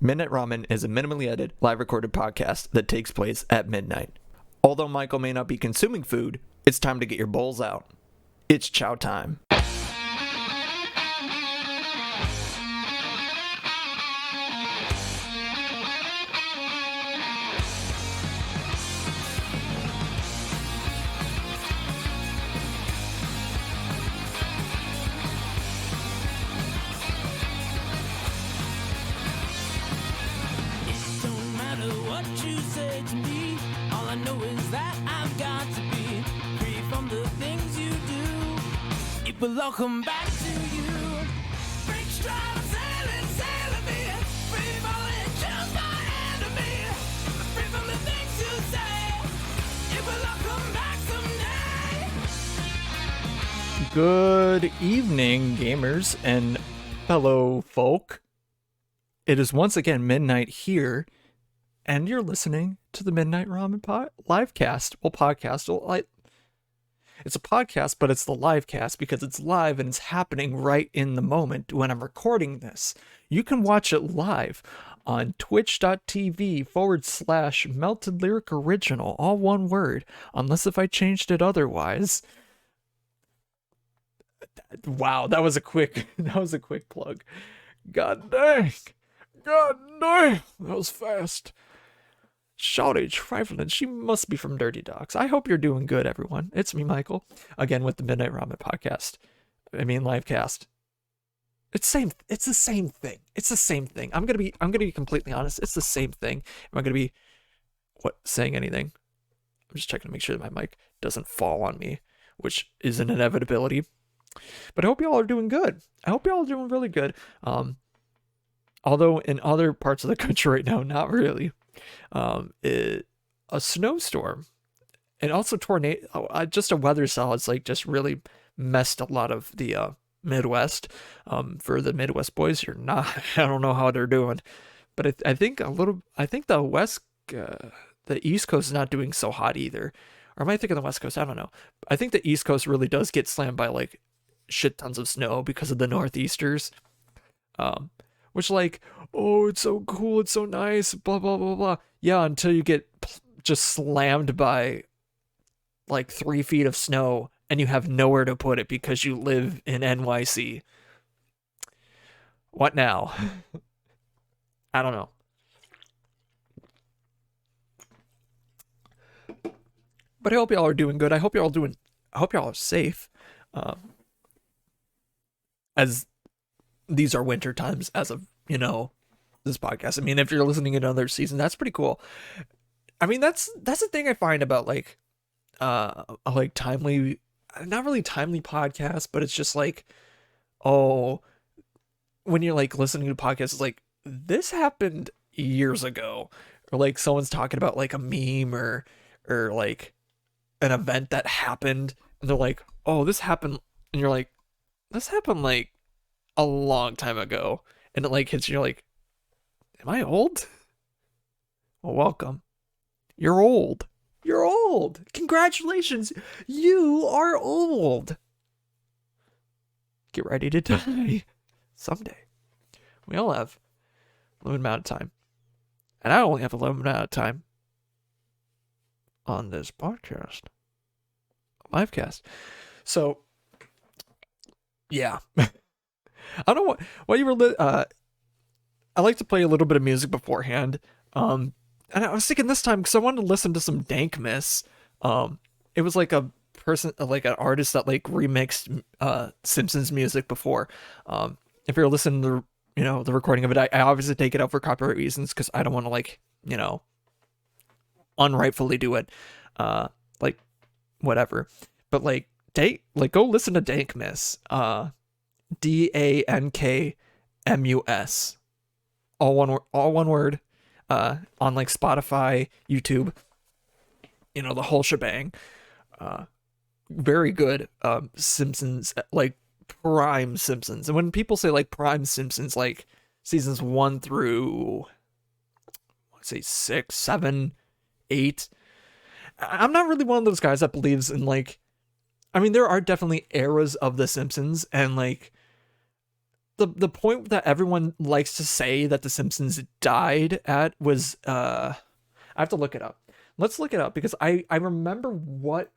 Midnight Ramen is a minimally edited, live recorded podcast that takes place at midnight. Although Michael may not be consuming food, it's time to get your bowls out. It's chow time. Welcome back to you. Break stride, sailing me. Free falling, just my enemy. Free from the things you say. It will all come back someday. Good evening, gamers and fellow folk. It is once again midnight here, and you're listening to the Midnight Ramen Livecast. Well, podcast. Well, it's a podcast, but it's the live cast because it's live and it's happening right in the moment when I'm recording this. You can watch it live on twitch.tv/Melted Lyric Original, all one word, unless if I changed it otherwise. Wow, that was a quick plug. God dang, that was fast. Shawty trifling, she must be from Dirty Docs. I hope you're doing good, everyone. It's me, Michael, again with the Midnight Ramen podcast. Livecast. It's the same thing. It's the same thing. I'm gonna be completely honest. It's the same thing. Am I gonna be saying anything? I'm just checking to make sure that my mic doesn't fall on me, which is an inevitability. But I hope y'all are doing good. I hope y'all are doing really good. Although in other parts of the country right now, not really. A snowstorm and also tornado, just a weather cell. It's like just really messed a lot of the Midwest. For the Midwest boys, you're not. I don't know how they're doing, but I think the West, the East Coast is not doing so hot either. Or am I thinking the West Coast? I don't know. I think the East Coast really does get slammed by like shit tons of snow because of the Northeasters. Which like, oh, it's so cool, it's so nice, blah, blah, blah, blah. Yeah, until you get just slammed by like 3 feet of snow and you have nowhere to put it because you live in NYC. What now? I don't know. But I hope y'all are doing good. I hope y'all are safe. As these are winter times as of, this podcast. I mean, if you're listening in another season, that's pretty cool. I mean, that's the thing I find about like timely, not really timely podcasts, but it's just like, oh, when you're like listening to podcasts, it's like, this happened years ago, or like someone's talking about like a meme or like an event that happened, and they're like, oh, this happened, and you're like, this happened like a long time ago, and it like hits you, you're like, am I old? Well, welcome. You're old. Congratulations, you are old. Get ready to die someday. We all have a limited amount of time, and I only have a limited amount of time on this podcast, livecast. So yeah. I don't know what you were. I like to play a little bit of music beforehand. And I was thinking this time because I wanted to listen to some Dankmas. It was like a person, like an artist that like remixed Simpsons music before. If you're listening to the recording of it, I obviously take it out for copyright reasons because I don't want to like unrightfully do it. Like whatever. But like go listen to Dankmas. DANKMUS, all one word, on like Spotify, YouTube, the whole shebang. Very good. Simpsons, like prime Simpsons. And when people say like prime Simpsons, like seasons 1 through, let's say 6, 7, 8. I'm not really one of those guys that believes in like, I mean, there are definitely eras of The Simpsons, and like the point that everyone likes to say that The Simpsons died at was I have to look it up. Let's look it up because I remember what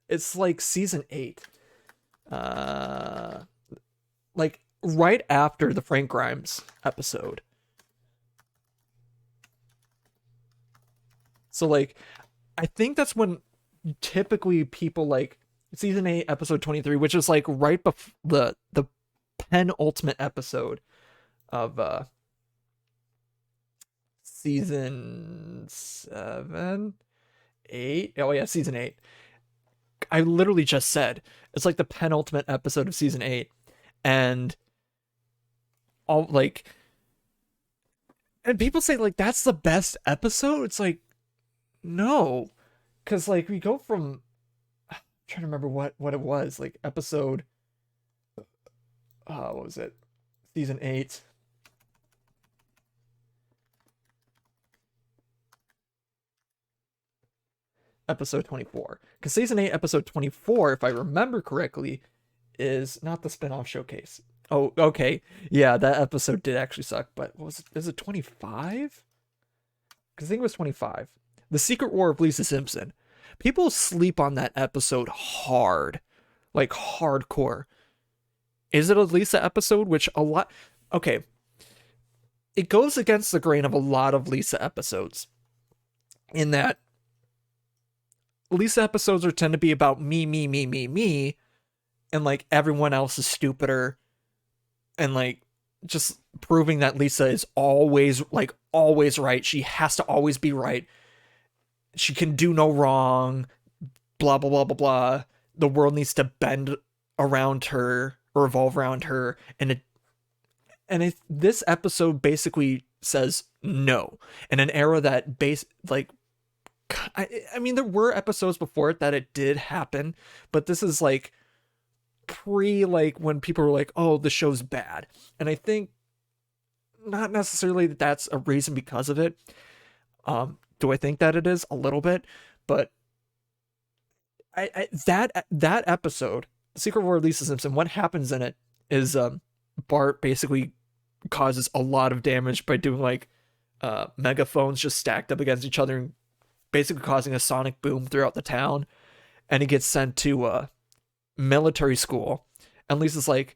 it's like season 8. Uh like right after the Frank Grimes episode. So like I think that's when typically people like season 8 episode 23, which is like right before the penultimate episode of season 7, 8. Oh yeah, season 8. I literally just said it's like the penultimate episode of season 8, and all like, and people say like that's the best episode. It's like no, because like we go from I'm trying to remember what it was like episode. What was it? Season 8. Episode 24. Because season 8, episode 24, if I remember correctly, is not the spin-off showcase. Oh, okay. Yeah, that episode did actually suck, but what was it? Is it 25? Because I think it was 25. The Secret War of Lisa Simpson. People sleep on that episode hard. Like hardcore. Is it a Lisa episode? Which a lot... Okay. It goes against the grain of a lot of Lisa episodes. In that Lisa episodes are tend to be about me, and like everyone else is stupider, and like just proving that Lisa is always right. She has to always be right. She can do no wrong. Blah blah blah blah blah. The world needs to bend around her or revolve around her, and this episode basically says no in an era that I mean, there were episodes before it that it did happen, but this is like pre like when people were like, "Oh, the show's bad," and I think not necessarily that that's a reason because of it. Do I think that it is a little bit? But that episode, Secret War of Lisa Simpson, what happens in it is Bart basically causes a lot of damage by doing like megaphones just stacked up against each other and basically causing a sonic boom throughout the town, and he gets sent to military school, and Lisa's like,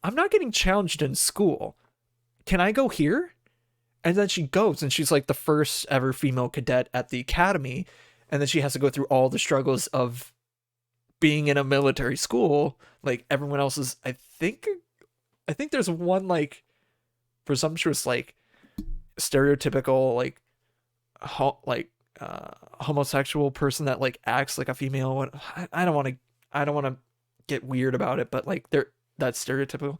I'm not getting challenged in school, can I go here? And then she goes, and she's like the first ever female cadet at the academy, and then she has to go through all the struggles of being in a military school. Like everyone else is, I think there's one like presumptuous like stereotypical like homosexual person that like acts like a female. I don't want to get weird about it, but like that's stereotypical.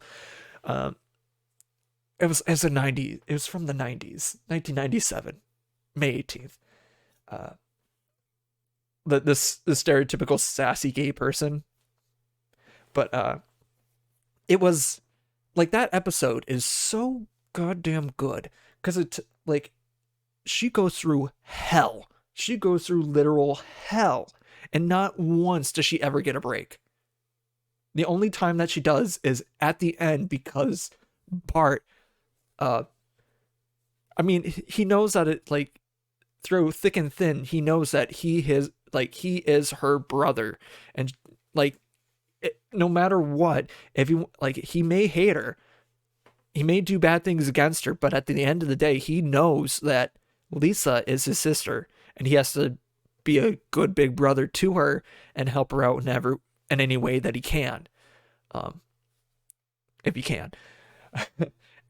It was from the 90s, 1997, May 18th. The stereotypical sassy gay person. But it was like that episode is so goddamn good because it like she goes through hell. She goes through literal hell, and not once does she ever get a break. The only time that she does is at the end because Bart, I mean, he knows that it like through thick and thin, he knows that he is her brother, and like no matter what, if he may hate her, he may do bad things against her, but at the end of the day, he knows that Lisa is his sister, and he has to be a good big brother to her and help her out in any way that he can, if he can.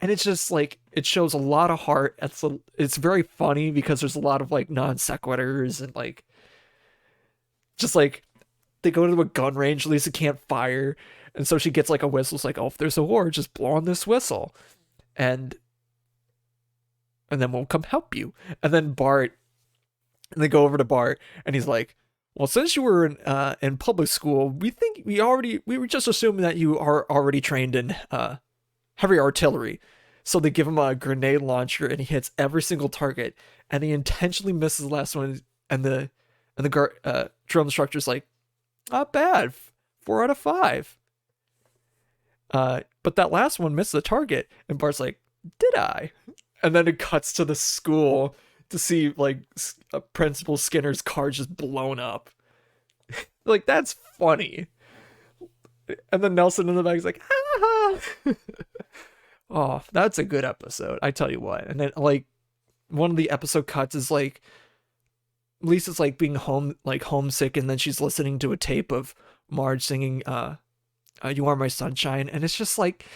And it's just like it shows a lot of heart. It's very funny because there's a lot of like non sequiturs and like just like they go to a gun range. Lisa can't fire, and so she gets like a whistle. It's like, oh, if there's a war, just blow on this whistle, and then we'll come help you. And then they go over to Bart, and he's like, well, since you were in public school, we were just assuming that you are already trained in heavy artillery. So they give him a grenade launcher, and he hits every single target, and he intentionally misses the last one, and the drill instructor's like, not bad, 4 out of 5. But that last one missed the target, and Bart's like, "Did I?" And then it cuts to the school to see like Principal Skinner's car just blown up. Like that's funny. And then Nelson in the back is like, "Ha ha." Oh, that's a good episode. I tell you what. And then like one of the episode cuts is like Lisa's like being homesick, and then she's listening to a tape of Marge singing "You Are My Sunshine," and it's just like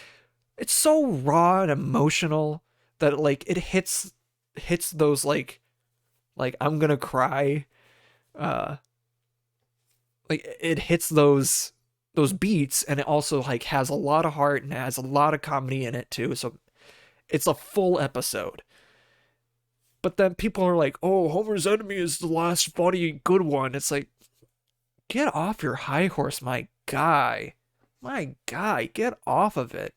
it's so raw and emotional that like it hits those like I'm gonna cry, uh like it hits those beats, and it also like has a lot of heart and has a lot of comedy in it too. So it's a full episode. But then people are like, "Oh, Homer's Enemy is the last funny good one." It's like, get off your high horse, my guy. My guy, get off of it.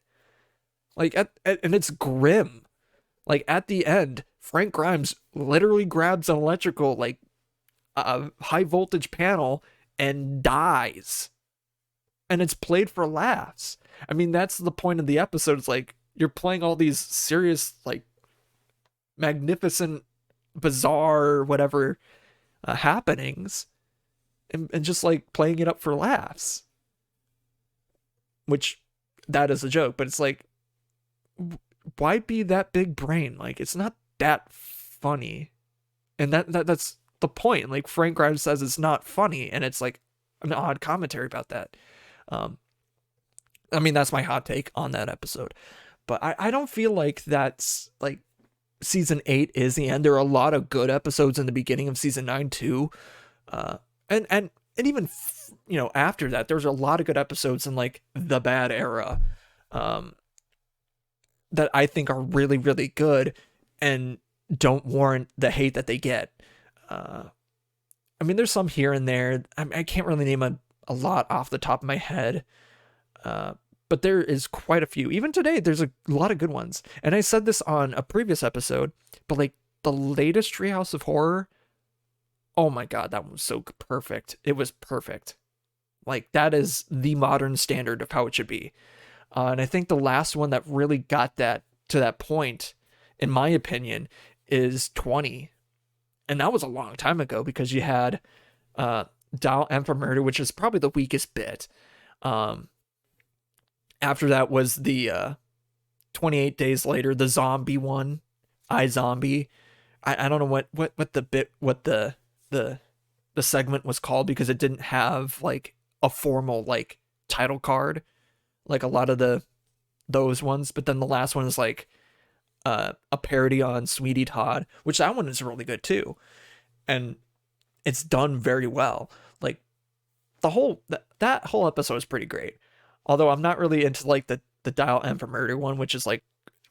Like, and it's grim. Like, at the end, Frank Grimes literally grabs an electrical, like, a high voltage panel and dies. And it's played for laughs. I mean, that's the point of the episode. It's like, you're playing all these serious, like, magnificent, bizarre, whatever happenings, and just like playing it up for laughs, which that is a joke, but it's like, why be that big brain? Like, it's not that funny. And that's the point. Like, Frank Grimes says it's not funny, and it's like an odd commentary about that. I mean, that's my hot take on that episode. But I don't feel like that's like season 8 is the end. There are a lot of good episodes in the beginning of season 9 too. And even after that, there's a lot of good episodes in like the bad era that I think are really, really good and don't warrant the hate that they get. I mean, there's some here and there. I can't really name a lot off the top of my head. But there is quite a few. Even today, there's a lot of good ones. And I said this on a previous episode, but like the latest Treehouse of Horror, oh my God, that one was so perfect. It was perfect. Like, that is the modern standard of how it should be. And I think the last one that really got that to that point, in my opinion, is 20. And that was a long time ago, because you had Dial M for Murder, which is probably the weakest bit. After that was the 28 Days Later, the zombie one, iZombie. I don't know what the segment was called, because it didn't have like a formal like title card like a lot of those ones. But then the last one is like a parody on Sweetie Todd, which that one is really good too, and it's done very well. Like that whole episode is pretty great. Although I'm not really into like the Dial M for Murder one, which is like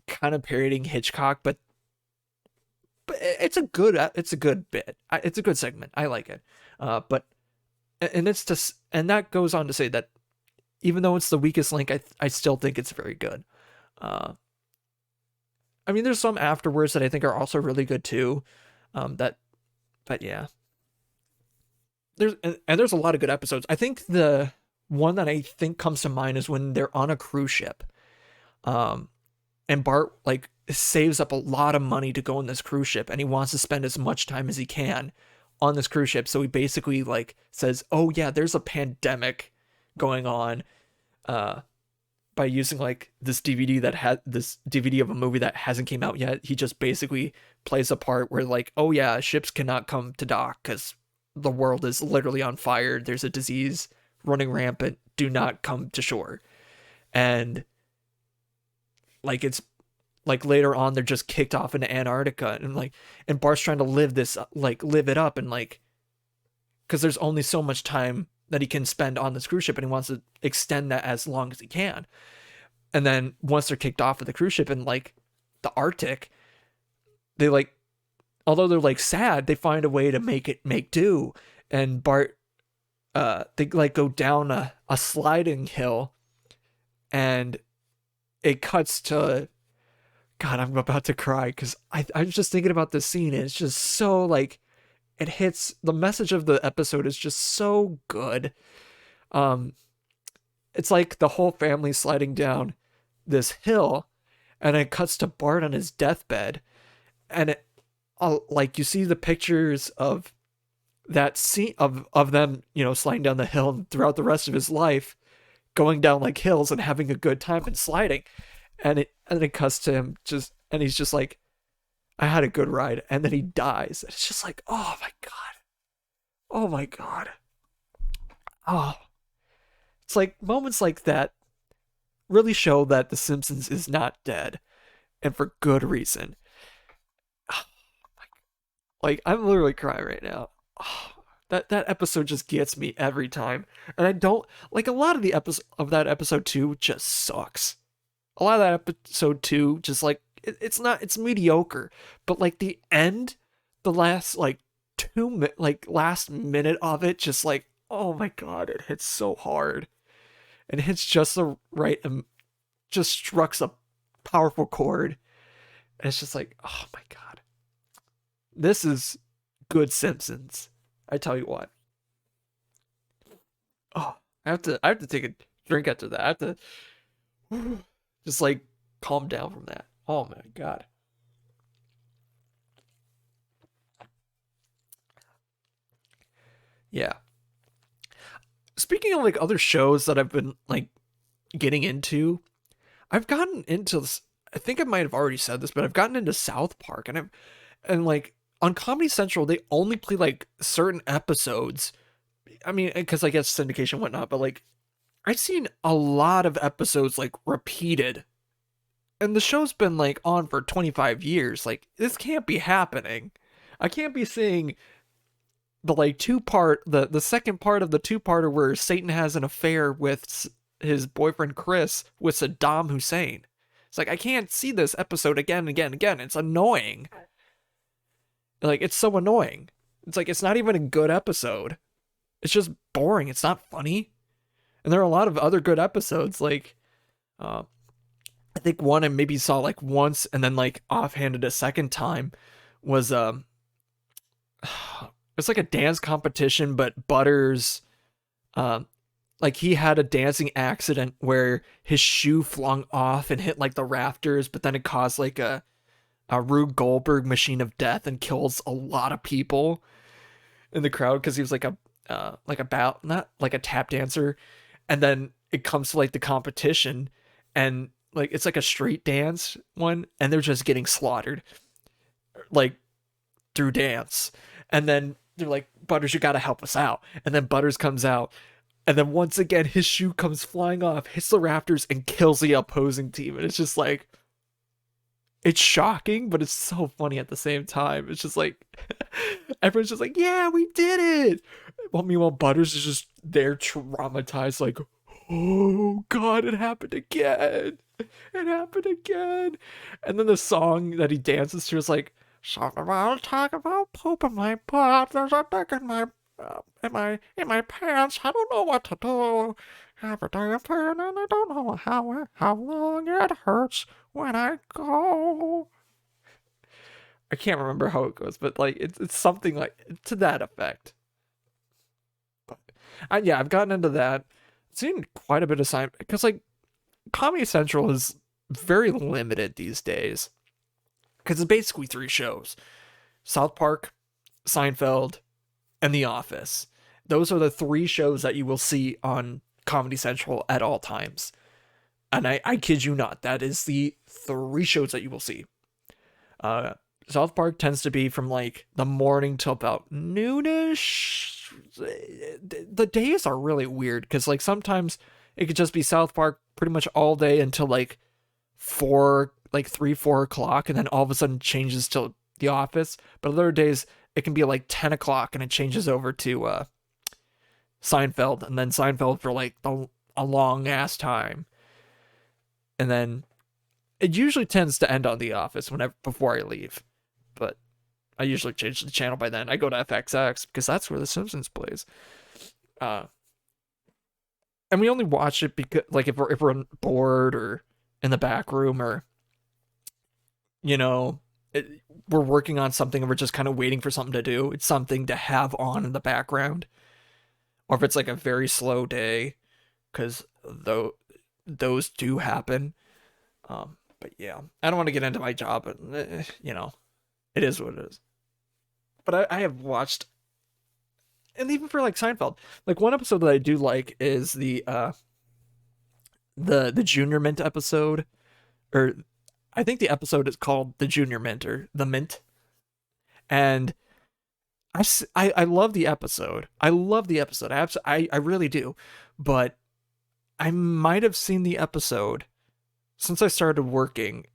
kind of parodying Hitchcock, but it's a good bit. It's a good segment. I like it. But it's just, and that goes on to say that even though it's the weakest link, I still think it's very good. I mean, there's some afterwards that I think are also really good too. But yeah, there's a lot of good episodes. I think the one that I think comes to mind is when they're on a cruise ship. And Bart like saves up a lot of money to go on this cruise ship, and he wants to spend as much time as he can on this cruise ship. So he basically like says, "Oh yeah, there's a pandemic going on," by using like this DVD that had this DVD of a movie that hasn't came out yet. He just basically plays a part where like, "Oh yeah, ships cannot come to dock because the world is literally on fire. There's a disease running rampant. Do not come to shore." And like, it's like later on they're just kicked off into Antarctica, and Bart's trying to live it up, and like, because there's only so much time that he can spend on this cruise ship, and he wants to extend that as long as he can. And then once they're kicked off of the cruise ship in like the Arctic, they like, although they're like sad, they find a way to make do. And Bart, they like go down a sliding hill, and it cuts to, God, I'm about to cry, because I was just thinking about this scene, and it's just so like, it hits, the message of the episode is just so good. And it's like the whole family sliding down this hill, and it cuts to Bart on his deathbed, and it like you see the pictures of that scene of them, sliding down the hill and throughout the rest of his life, going down like hills and having a good time and sliding, and it cuts to him just, and he's just like, I had a good ride, and then he dies. It's just like, oh my god, oh my god, oh, it's like moments like that really show that The Simpsons is not dead, and for good reason. Like, I'm literally crying right now. That episode just gets me every time, and I don't like a lot of the episode of that episode 2 just sucks. A lot of that episode 2 just like it's mediocre, but like the end, the last like last minute of it, just like, oh my god, it hits so hard, and hits just the right, just strikes a powerful chord, and it's just like, oh my god, this is good Simpsons. I tell you what. Oh, I have to take a drink after that. I have to just like calm down from that. Oh my god. Yeah. Speaking of like other shows that I've been like getting into, I've gotten into this. I think I might have already said this, but I've gotten into South Park, and like on Comedy Central, they only play like certain episodes. I mean, because I guess syndication and whatnot, but like I've seen a lot of episodes like repeated, and the show's been like on for 25 years. Like, this can't be happening. I can't be seeing the like the second part of the two-parter where Satan has an affair with his boyfriend Chris with Saddam Hussein. It's like, I can't see this episode again and again and again. It's annoying. Like, it's so annoying. It's like, it's not even a good episode. It's just boring. It's not funny. And there are a lot of other good episodes. Like, I think one I maybe saw like once and then like offhanded a second time was it's like a dance competition, but Butters, like he had a dancing accident where his shoe flung off and hit like the rafters, but then it caused like a Rube Goldberg machine of death and kills a lot of people in the crowd because he was like not like a tap dancer. And then it comes to like the competition, and like it's like a street dance one, and they're just getting slaughtered like through dance. And then they're like, Butters, you gotta help us out. And then Butters comes out, and then once again his shoe comes flying off, hits the rafters, and kills the opposing team. And it's just like, it's shocking, but it's so funny at the same time. It's just like everyone's just like, yeah, we did it. Well, meanwhile, Butters is just there traumatized, like, oh god, it happened again. It happened again. And then the song that he dances to is like, something about talk about poop in my butt. There's a dick in my pants. I don't know what to do. Every day I'm playing and I don't know how long it hurts when I go. I can't remember how it goes, but like it's something like to that effect. But yeah, I've gotten into that. I've seen quite a bit of sign because like Comedy Central is very limited these days because it's basically 3 shows: South Park, Seinfeld, and The Office. Those are the 3 shows that you will see on Comedy Central at all times. And I kid you not, that is the 3 shows that you will see. South Park tends to be from like the morning till about noonish. The days are really weird because like sometimes it could just be South Park pretty much all day until like 4 o'clock, and then all of a sudden changes to The Office. But other days it can be like 10 o'clock and it changes over to Seinfeld, and then Seinfeld for like a long ass time, and then it usually tends to end on The Office before I leave. But I usually change the channel by then. I go to FXX because that's where The Simpsons plays. And we only watch it because like if we're bored or in the back room, or we're working on something and we're just kind of waiting for something to do. It's something to have on in the background. Or if it's like a very slow day, because though those do happen. But yeah, I don't want to get into my job, but it is what it is. But I have watched, and even for like Seinfeld, like one episode that I do like is the Junior Mint episode, or I think the episode is called the Junior Mint or the Mint, and I love the episode. I love the episode. I really do, but I might have seen the episode since I started working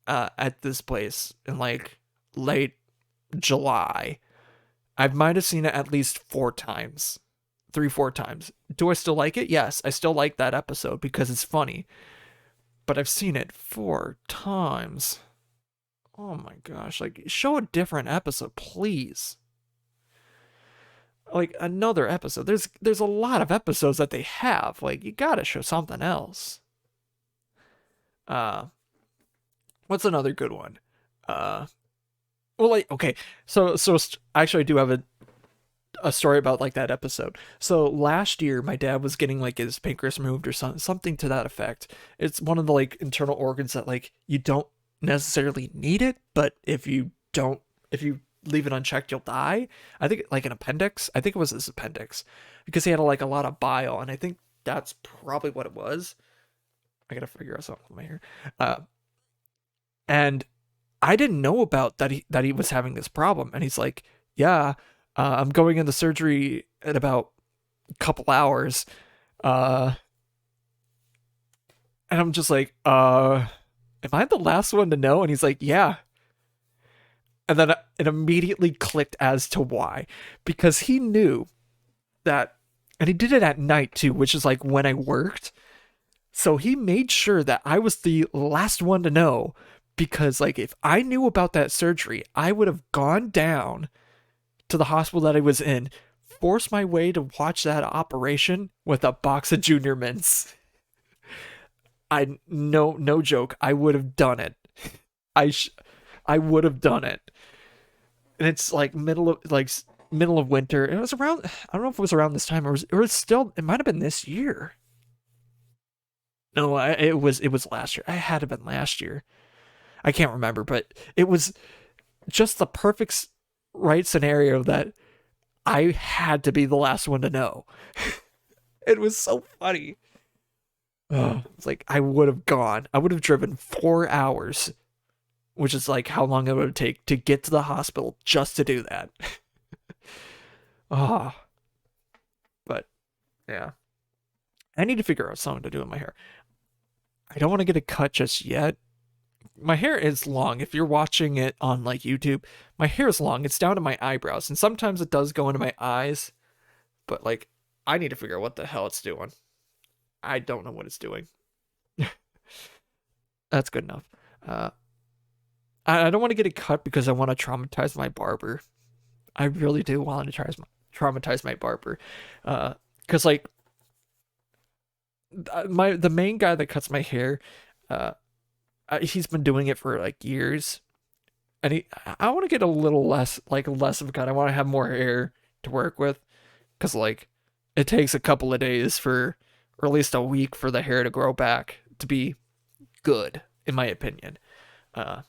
at this place in like late July. I might have seen it at least 4 times, 3, 4 times. Do I still like it? Yes, I still like that episode because it's funny. But I've seen it 4 times. Oh my gosh, like show a different episode, please. Like another episode. There's a lot of episodes that they have. Like you gotta show something else. What's another good one? Well, like okay, so actually I do have a story about like that episode. So last year my dad was getting like his pancreas removed or something to that effect. It's one of the like internal organs that like you don't necessarily need it, but if you leave it unchecked you'll die. I think like an appendix. I think it was his appendix because he had like a lot of bile, and I think that's probably what it was. I gotta figure out something with my hair. And I didn't know about that he was having this problem, and he's like, "Yeah, I'm going into surgery in about a couple hours," and I'm just like, "Am I the last one to know?" And he's like, "Yeah." And then it immediately clicked as to why, because he knew that, and he did it at night too, which is like when I worked. So he made sure that I was the last one to know, because like if I knew about that surgery, I would have gone down to the hospital that I was in, forced my way to watch that operation with a box of Junior Mints. No joke, I would have done it. I would have done it. And it's like middle of winter. It was around, I don't know if it was around this time or it might have been this year. No, it was last year. It had to have been last year. I can't remember, but it was just the perfect right scenario that I had to be the last one to know. It was so funny. It's like I would have gone. I would have driven 4 hours, which is like how long it would take to get to the hospital just to do that. Ah, but yeah, I need to figure out something to do with my hair. I don't want to get a cut just yet. My hair is long. If you're watching it on like YouTube, my hair is long. It's down to my eyebrows, and sometimes it does go into my eyes. But like, I need to figure out what the hell it's doing. I don't know what it's doing. That's good enough. I don't want to get it cut because I want to traumatize my barber. I really do want to traumatize my barber. Because like the main guy that cuts my hair, he's been doing it for like years, and I want to get a little less of a cut. I want to have more hair to work with, because like it takes a couple of days or at least a week for the hair to grow back to be good, in my opinion. But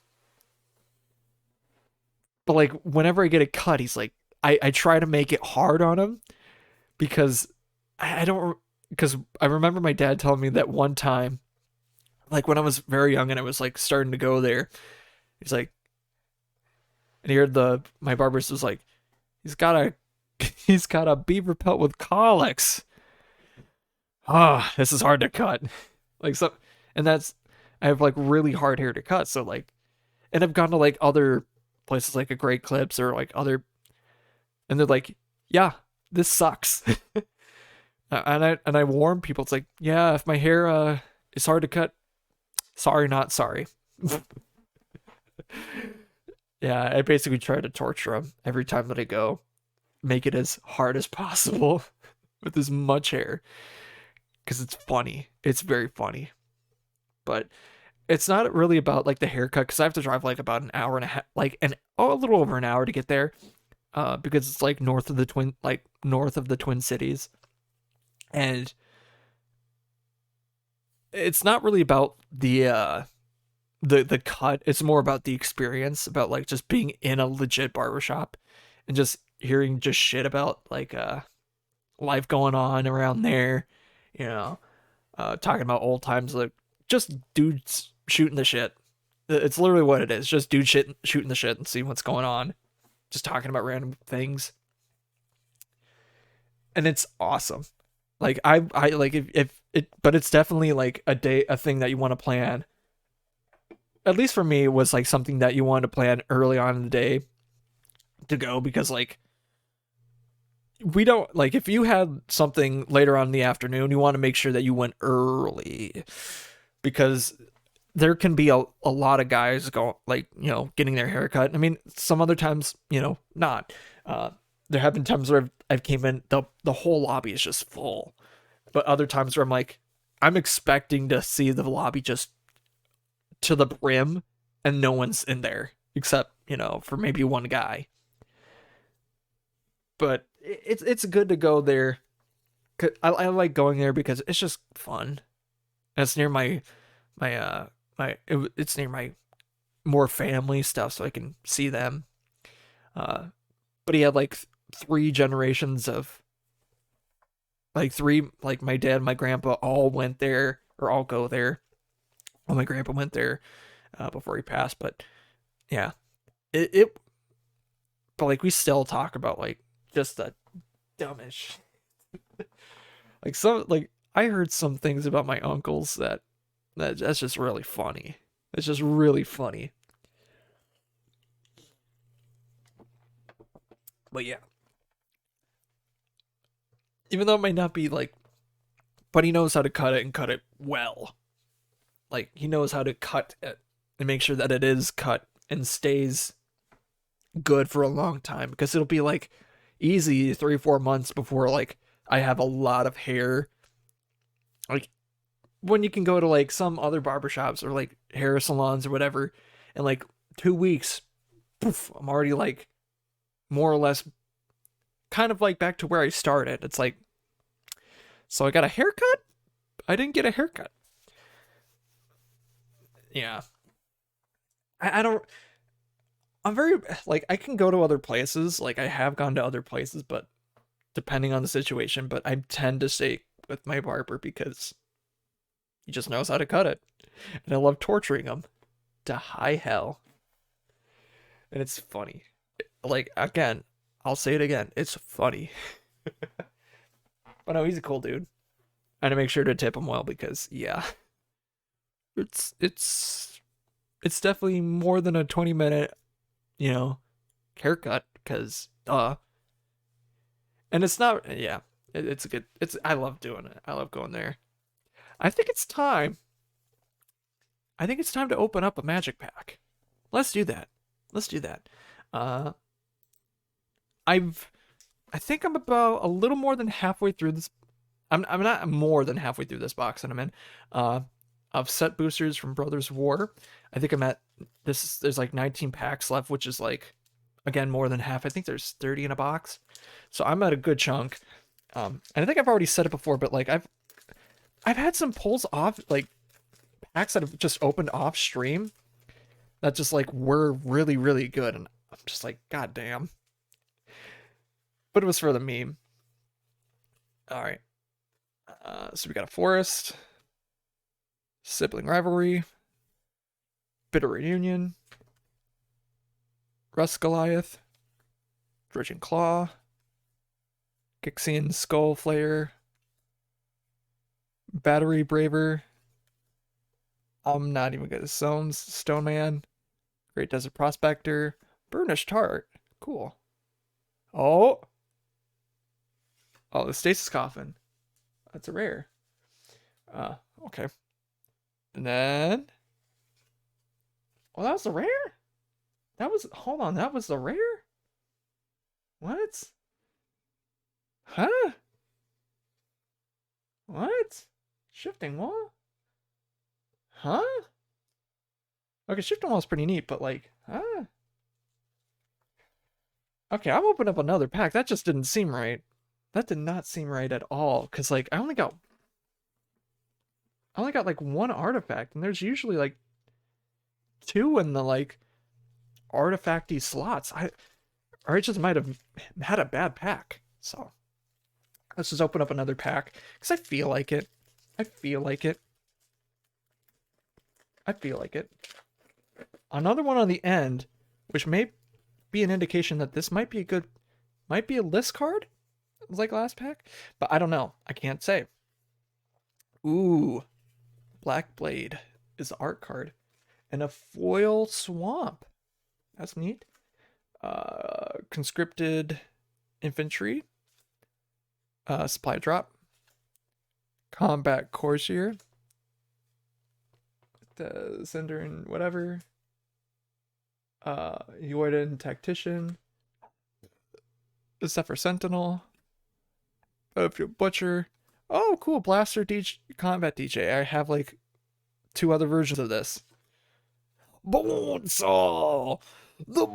like whenever I get a cut, he's like, I try to make it hard on him, because I don't, because I remember my dad telling me that one time, like when I was very young and I was like starting to go there, he's like, and he heard my barber's was like, he's got a beaver pelt with colics. This is hard to cut. Like, so, and I have like really hard hair to cut. So like, and I've gone to like other places like a Great Clips or like other, and they're like, yeah, this sucks. And I warn people, it's like, yeah, if my hair is hard to cut, sorry, not sorry. Yeah, I basically try to torture them every time that I go, make it as hard as possible with as much hair, because it's funny. It's very funny. But it's not really about like the haircut, because I have to drive like about an hour and a half, a little over an hour to get there, because it's like north of the Twin Cities, and it's not really about the cut. It's more about the experience, about like just being in a legit barbershop and just hearing just shit about like life going on around there, you know, talking about old times, like just dudes shooting the shit. It's literally what it is, just dude shit shooting the shit and seeing what's going on, just talking about random things, and it's awesome. Like I like if it, but it's definitely like a thing that you want to plan. At least for me, it was like something that you wanted to plan early on in the day to go, because like we don't like, if you had something later on in the afternoon, you want to make sure that you went early, because there can be a lot of guys go like, getting their haircut. I mean, some other times, not. There have been times where I've came in, the whole lobby is just full, but other times where I'm expecting to see the lobby just to the brim and no one's in there except, for maybe one guy. But it's good to go there. I like going there because it's just fun. And it's near my it's near my more family stuff, so I can see them. But he had like three generations of like three, like my dad and my grandpa all went there, or all go there. Well, my grandpa went there before he passed, but yeah, it but like we still talk about like just the dumbest, like some, like I heard some things about my uncles that's just really funny. It's just really funny. But yeah, even though it might not be like, but he knows how to cut it and cut it well. Like he knows how to cut it and make sure that it is cut and stays good for a long time, because it'll be like easy 3 or 4 months before like I have a lot of hair. Like when you can go to like some other barbershops or like hair salons or whatever, and like 2 weeks, poof, I'm already like more or less kind of like back to where I started. It's like, so I got a haircut? I didn't get a haircut. Yeah. I don't, I'm very, like, I can go to other places. Like, I have gone to other places, but depending on the situation, but I tend to stay with my barber because he just knows how to cut it. And I love torturing him to high hell. And it's funny. Like, again, I'll say it again. It's funny. But no, he's a cool dude. And I make sure to tip him well because, yeah, it's definitely more than a 20-minute, you know, haircut, because, and it's not, yeah, it's a good, I love doing it. I love going there. I think it's time. I think it's time to open up a magic pack. Let's do that. Let's do that. Uh, I've, I think I'm about a little more than halfway through this. I'm not more than halfway through this box that I'm in. Uh, of set boosters from Brothers War. I think I'm at this. There's like 19 packs left, which is like, again, more than half. I think there's 30 in a box, so I'm at a good chunk. And I think I've already said it before, but like I've had some pulls off, like packs that have just opened off stream that just like were really really good, and I'm just like, god damn. But it was for the meme. All right. So we got a forest, sibling rivalry, bitter reunion, Rust Goliath, Dredging Claw, Gixian Skull Flayer, Battery Braver. I'm not even good at Stones, Stone Man, Great Desert Prospector, Burnished Heart. Cool. Oh, the Stasis Coffin. That's a rare. Uh, okay. And then, oh, that was a rare. That was, hold on, that was the rare. What? Huh? What? Shifting wall? Huh? Okay, shifting wall is pretty neat, but like, huh? Okay, I'm opening up another pack. That just didn't seem right. That did not seem right at all. Cause like I only got, I only got like one artifact, and there's usually like two in the like artifacty slots. Or I just might have had a bad pack. So let's just open up another pack because I feel like it. I feel like it. I feel like it. Another one on the end, which may be an indication that this might be a list card, like last pack, but I don't know. I can't say. Ooh, Black Blade is the art card, and a foil swamp. That's neat. Conscripted infantry. Supply drop. Combat courtier. The sender and whatever. Jordan tactician. The Zephyr Sentinel. Butcher. Oh, cool. Blaster DJ, Combat DJ. I have like two other versions of this. Bonesaw! The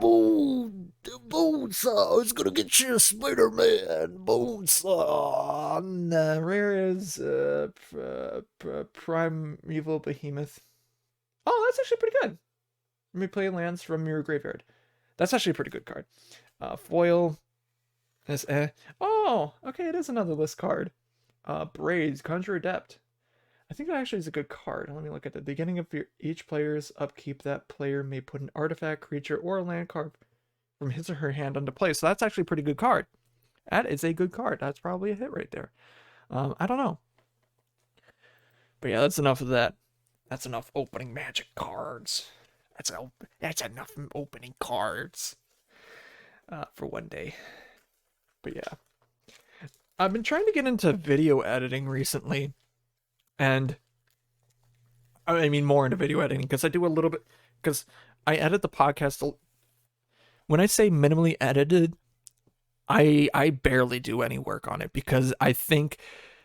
Bonesaw is gonna get you, Spider-Man! Bonesaw! And, rare is Primeval Behemoth. Oh, that's actually pretty good. Let me play lands from your graveyard. That's actually a pretty good card. Foil is Oh, okay, it is another list card. Braids, Conjure Adept. I think that actually is a good card. Let me look at the beginning of each player's upkeep. That player may put an artifact, creature, or a land card from his or her hand onto play. So that's actually a pretty good card. That is a good card. That's probably a hit right there. I don't know. But yeah, that's enough of that. That's enough opening Magic cards. That's enough opening cards for one day. But yeah, I've been trying to get into video editing recently. And I mean more into video editing because I do a little bit, because I edit the podcast. When I say minimally edited, I barely do any work on it because I think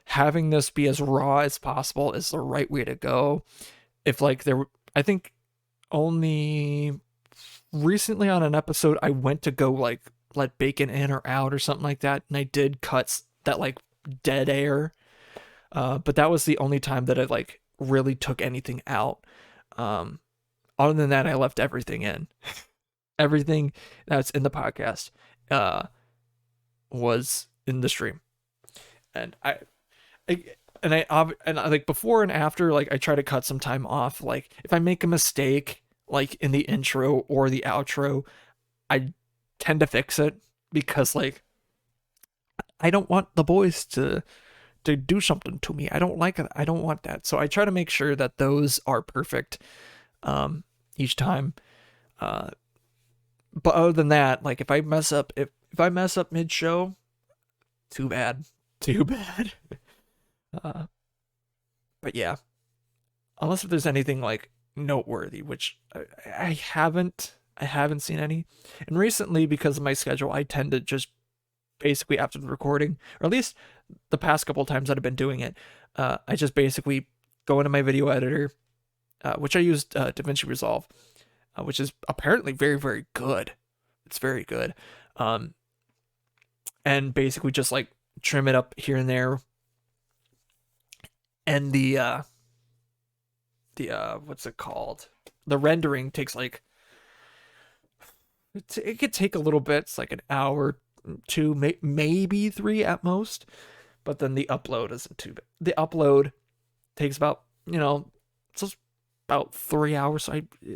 having this be as raw as possible is the right way to go. If like I think only recently on an episode I went to go like let bacon in or out or something like that, and I did cuts that like dead air. But that was the only time that I like really took anything out. Other than that, I left everything in. Everything that's in the podcast was in the stream, and I like before and after, like I try to cut some time off. Like if I make a mistake, like in the intro or the outro, I tend to fix it because like I don't want the boys to do something to me. I don't like it. I don't want that. So I try to make sure that those are perfect each time. But other than that, like if I mess up mid show, too bad. Too bad. But yeah. Unless if there's anything like noteworthy, which I haven't seen any. And recently, because of my schedule, I tend to just basically after the recording, or at least the past couple times that I've been doing it, I just basically go into my video editor, which I used DaVinci Resolve, which is apparently very, very good. It's very good. And basically just like trim it up here and there. And the what's it called? The rendering takes like, it could take a little bit. It's like an hour, two, maybe three at most. But then the upload isn't too bad. The upload takes about, it's about 3 hours.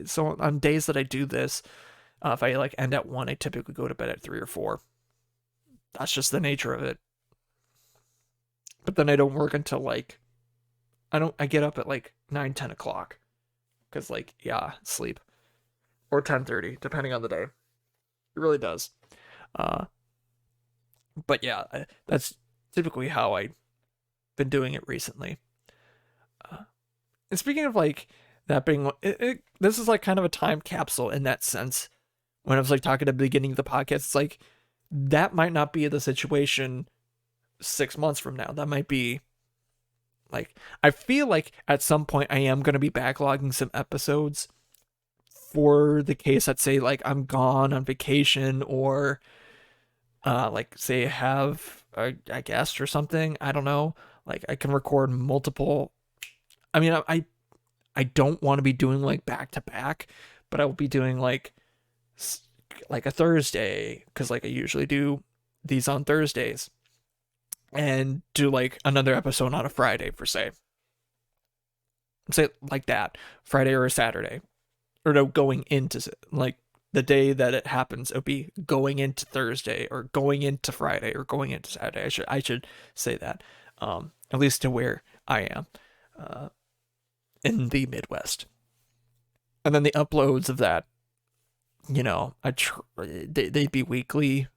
So on days that I do this, if I like end at 1, I typically go to bed at 3 or 4. That's just the nature of it. But then I don't work until like, I get up at like 9, 10 o'clock. Because like, yeah, sleep. Or 10:30, depending on the day. It really does. But yeah, that's typically how I've been doing it recently. And speaking of like that being, this is like kind of a time capsule in that sense. When I was like talking at the beginning of the podcast, it's like that might not be the situation 6 months from now. That might be like, I feel like at some point I am going to be backlogging some episodes for the case that say like I'm gone on vacation, or like say I have a guest or something. I don't know. Like I can record multiple I mean, I don't want to be doing like back to back, but I will be doing like a Thursday because like I usually do these on Thursdays and do like another episode on a Friday for say like that Friday or a Saturday or no going into like the day that it happens it'll be going into Thursday or going into Friday or going into Saturday. I should say that at least to where I am in the Midwest. And then the uploads of that, they'd be weekly.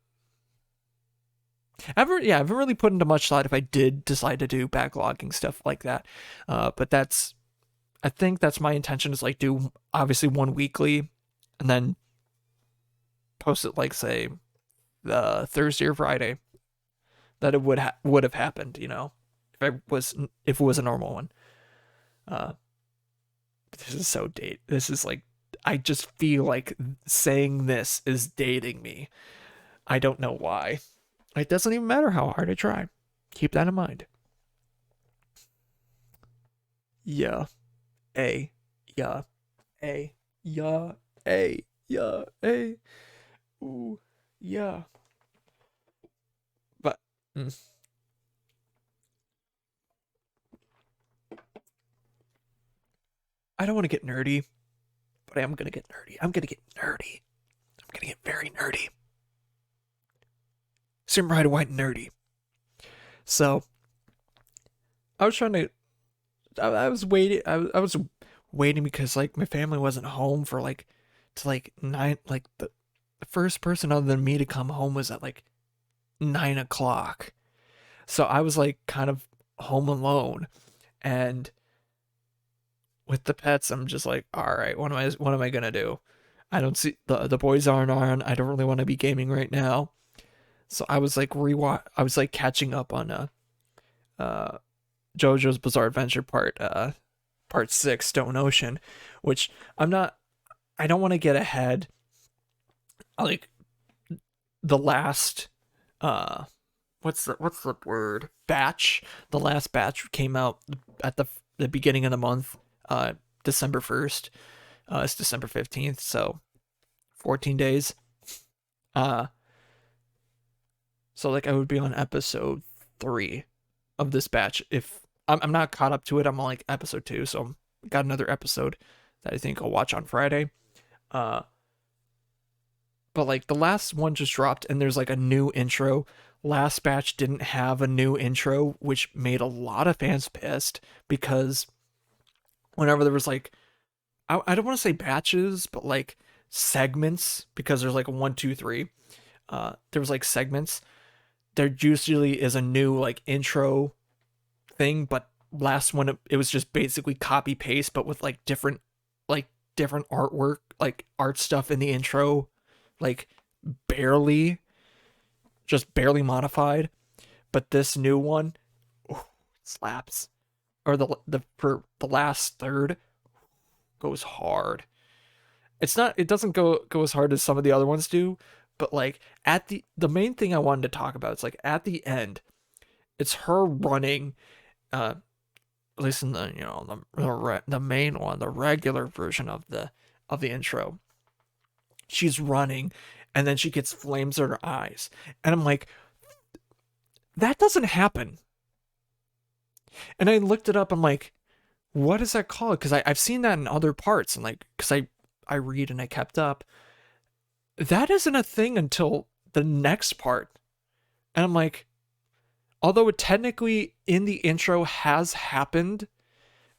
I haven't really put into much thought if I did decide to do backlogging stuff like that. But I think that's my intention is like do obviously one weekly and then post it like say the Thursday or Friday that it would have happened, if it was a normal one. Uh, this is so date. This is like I just feel like saying this is dating me. I don't know why. It doesn't even matter how hard I try. Keep that in mind. Yeah. A. Yeah. A. Yeah. A. Yeah. A. Ooh. Yeah. But I don't want to get nerdy, but I am gonna get nerdy. I'm gonna get nerdy. I'm gonna get very nerdy. Super Ride White nerdy. So I was trying to. I was waiting. I was waiting because like my family wasn't home for like to like nine. Like the first person other than me to come home was at like 9 o'clock. So I was like kind of home alone, and with the pets, I'm just like, all right, what am I gonna do? I don't see the boys aren't on. I don't really want to be gaming right now. So I was like I was like catching up on uh JoJo's Bizarre Adventure part 6 Stone Ocean, which I don't want to get ahead. Like the last what's the word? Batch. The last batch came out at the beginning of the month, December 1st. It's December 15th, so 14 days. Uh so like I would be on episode 3 of this batch. If I'm not caught up to it, I'm on like episode 2, so got another episode that I think I'll watch on Friday. Uh, but like the last one just dropped, and there's like a new intro. Last batch didn't have a new intro, which made a lot of fans pissed because whenever there was like, I don't want to say batches, but like segments, because there's like a one, two, three. There was like segments. There usually is a new like intro thing, but last one it was just basically copy paste, but with like different artwork, like art stuff in the intro, like barely, just barely modified. But this new one, ooh, it slaps. Or the for the last third goes hard. It doesn't go as hard as some of the other ones do, but like at the main thing I wanted to talk about is like at the end, it's her running, at least in the the main one, the regular version of the intro. She's running, and then she gets flames in her eyes, and I'm like, that doesn't happen. And I looked it up. I'm like, what is that called? Because I've seen that in other parts, and like, because I read and I kept up. That isn't a thing until the next part, and I'm like, although it technically in the intro has happened,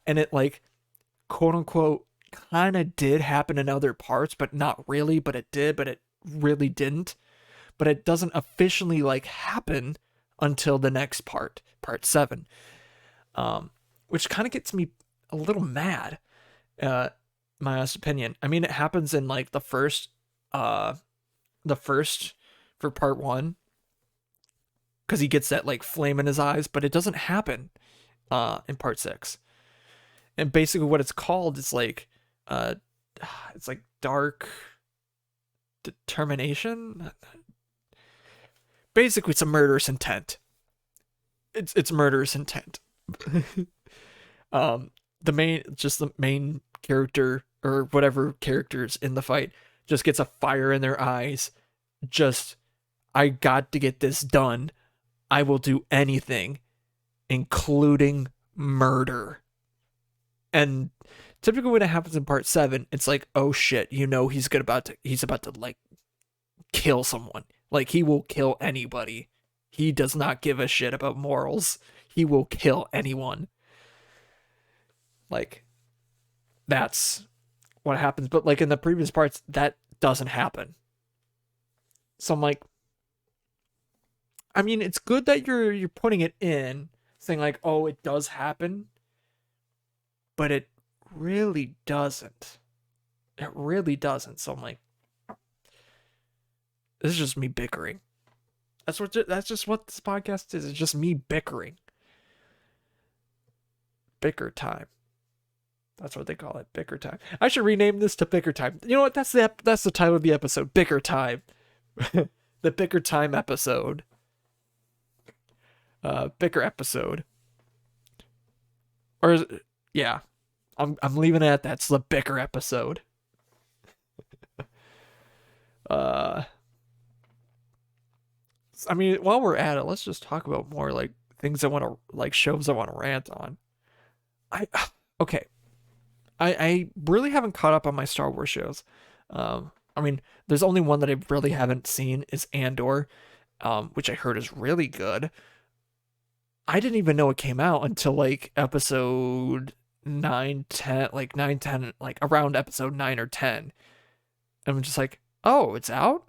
and it like quote unquote kind of did happen in other parts, but not really, but it did, but it really didn't. But it doesn't officially like happen until the next part 7. Which kind of gets me a little mad, my honest opinion. I mean, it happens in like the first for part 1, because he gets that like flame in his eyes, but it doesn't happen in part 6. And basically what it's called is like it's like dark determination. Basically it's a murderous intent. It's murderous intent. the main character or whatever characters in the fight just gets a fire in their eyes. Just, I got to get this done. I will do anything, including murder. And typically when it happens in part 7, it's like, oh shit, he's about to like kill someone. Like, he will kill anybody. He does not give a shit about morals. He will kill anyone. Like, that's what happens. But like in the previous parts, that doesn't happen. So I'm like, I mean, it's good that you're putting it in, saying like, oh, it does happen, but it really doesn't. It really doesn't. So I'm like, this is just me bickering. That's just what this podcast is. It's just me bickering. Bicker time. That's what they call it. Bicker time. I should rename this to Bicker Time. You know what? That's the title of the episode. Bicker Time. The Bicker Time episode. Bicker episode. Or yeah. I'm leaving it at that. It's the Bicker episode. I mean, while we're at it, let's just talk about more like things I want to, like, shows I want to rant on. Okay. I really haven't caught up on my Star Wars shows. I mean, there's only one that I really haven't seen is Andor, which I heard is really good. I didn't even know it came out until like episode 9, 10, like 9, 10, like around episode 9 or 10. I'm just like, oh, it's out?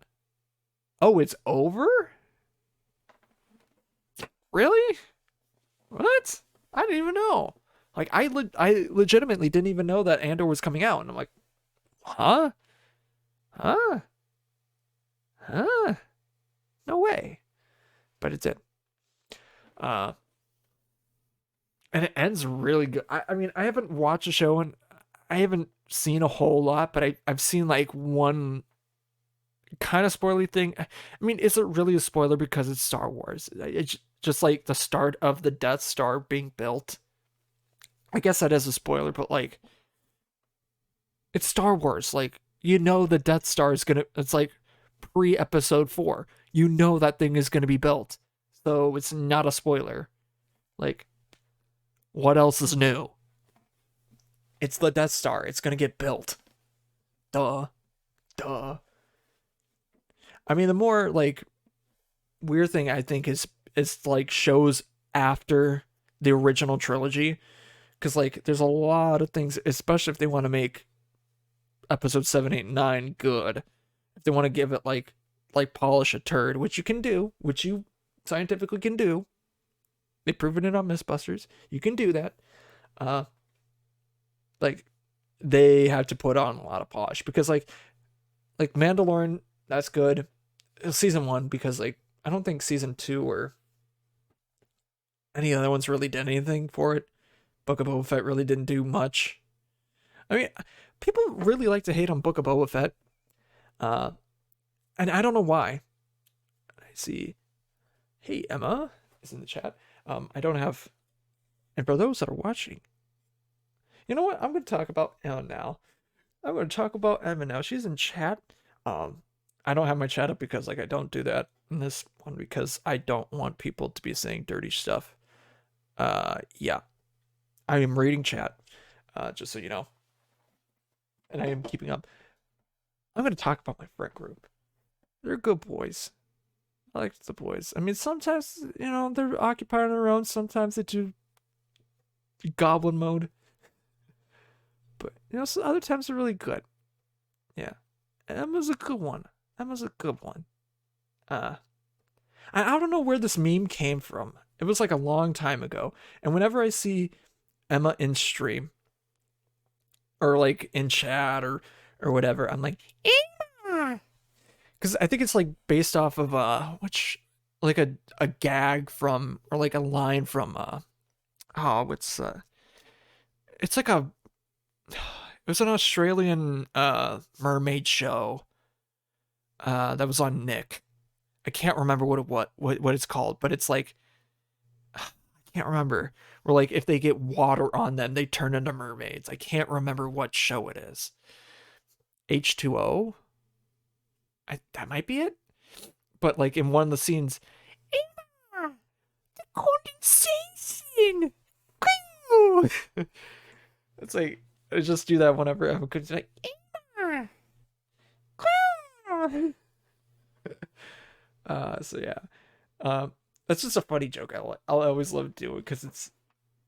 Oh, it's over? Really? What? I didn't even know. Like, I legitimately didn't even know that Andor was coming out. And I'm like, huh? Huh? Huh? No way. But it did. And it ends really good. I mean, I haven't watched the show and I haven't seen a whole lot, but I've seen like one kind of spoilery thing. I mean, is it really a spoiler because it's Star Wars? It's just like the start of the Death Star being built. I guess that is a spoiler, but like, it's Star Wars. Like, you know, the Death Star is gonna, it's like pre-episode 4. You know that thing is gonna be built. So it's not a spoiler. Like, what else is new? It's the Death Star. It's gonna get built. Duh. Duh. I mean, the more like weird thing I think is like shows after the original trilogy. Because like there's a lot of things, especially if they want to make episode 7, 8, 9 good. If they want to give it like polish a turd, which you can do, which you scientifically can do. They've proven it on Mythbusters. You can do that. Like they have to put on a lot of polish because like Mandalorian, that's good. Season 1, because like I don't think season 2 or any other ones really did anything for it. Book of Boba Fett really didn't do much. I mean, people really like to hate on Book of Boba Fett. And I don't know why. I see. Hey, Emma is in the chat. I don't have... And for those that are watching, you know what? I'm going to talk about Emma now. I'm going to talk about Emma now. She's in chat. I don't have my chat up because like I don't do that in this one because I don't want people to be saying dirty stuff. Yeah. I am reading chat, just so you know. And I am keeping up. I'm going to talk about my friend group. They're good boys. I like the boys. I mean, sometimes, you know, they're occupied on their own. Sometimes they do goblin mode. But, you know, so other times they're really good. Yeah. Emma's a good one. Emma's a good one. I don't know where this meme came from. It was like a long time ago. And whenever I see Emma in stream, or like in chat or whatever, I'm like, Emma! Because I think it's like based off of which like a gag from, or like a line from it's like it was an Australian mermaid show that was on Nick. I can't remember what it's called, but it's like, I can't remember. Where like if they get water on them, they turn into mermaids. I can't remember what show it is. H2O? That might be it. But like in one of the scenes, Emma, the condensation. It's like I just do that whenever I'm like Emma. So yeah. That's just a funny joke. I'll always love doing because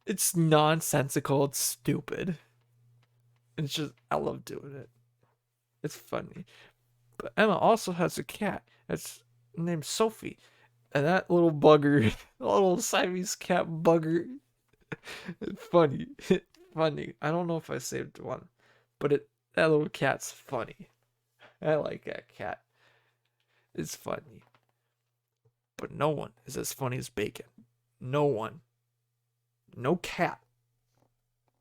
it's nonsensical. It's stupid. It's just I love doing it. It's funny. But Emma also has a cat. That's named Sophie, and that little bugger, little Siamese cat bugger. It's funny. Funny. I don't know if I saved one, but that little cat's funny. I like that cat. It's funny. But no one is as funny as Bacon. No one. No cat.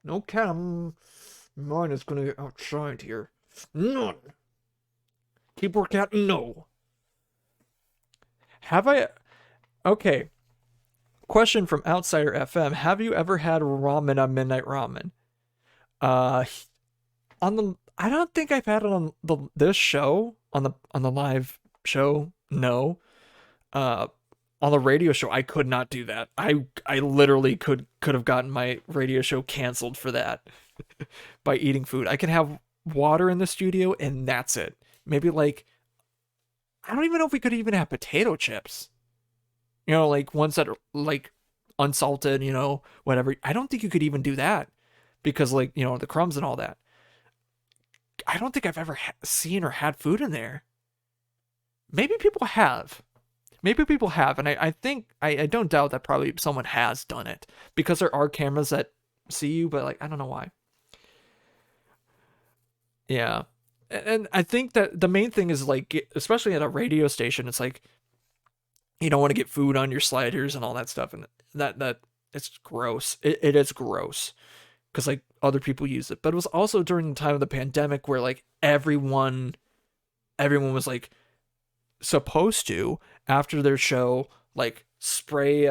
No cat. Mine is gonna get outshined here. None. Keyboard cat, no. Have I? Okay. Question from Outsider FM. Have you ever had ramen on Midnight Ramen? On the I don't think I've had it on this show on the live show. No. On the radio show, I could not do that. I literally could have gotten my radio show canceled for that by eating food. I can have water in the studio and that's it. Maybe like I don't even know if we could even have potato chips. You know, like ones that are like unsalted, you know, whatever. I don't think you could even do that because like, you know, the crumbs and all that. I don't think I've ever seen or had food in there. Maybe people have. And I think I don't doubt that probably someone has done it because there are cameras that see you, but like I don't know why. Yeah. And I think that the main thing is like, especially at a radio station, it's like you don't want to get food on your sliders and all that stuff, and that it's gross. It is gross because like other people use it, but it was also during the time of the pandemic where like everyone was like supposed to after their show like spray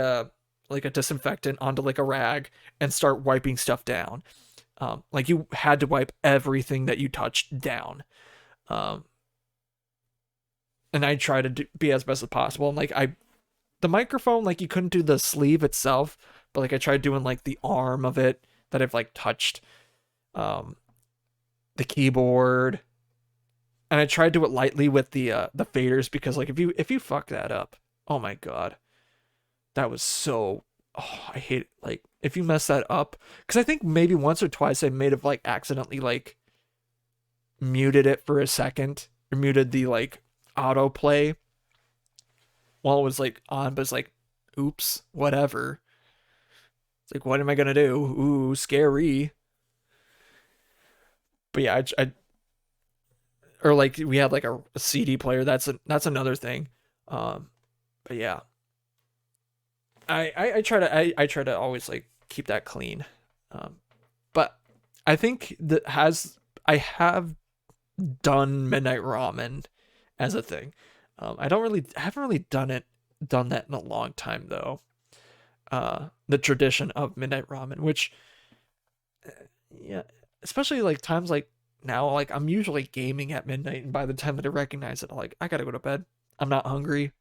like a disinfectant onto like a rag and start wiping stuff down. Like you had to wipe everything that you touched down. And I try to be as best as possible. And like the microphone, like you couldn't do the sleeve itself, but like I tried doing like the arm of it that I've like touched, the keyboard, and I tried to do it lightly with the faders because like if you fuck that up, oh my god, that was so. Oh, I hate it. Like if you mess that up, because I think maybe once or twice I may have like accidentally like muted it for a second or muted the like autoplay while it was like on, but it's like, oops, whatever. It's like, what am I gonna do? Ooh, scary. But yeah, I or like we had like a CD player. That's another thing. But yeah, I try to always like keep that clean. But I think I have done Midnight Ramen as a thing. I haven't really done that in a long time though. The tradition of Midnight Ramen, which yeah, especially like times like now, like I'm usually gaming at midnight, and by the time that I recognize it, I'm like, I gotta go to bed. I'm not hungry.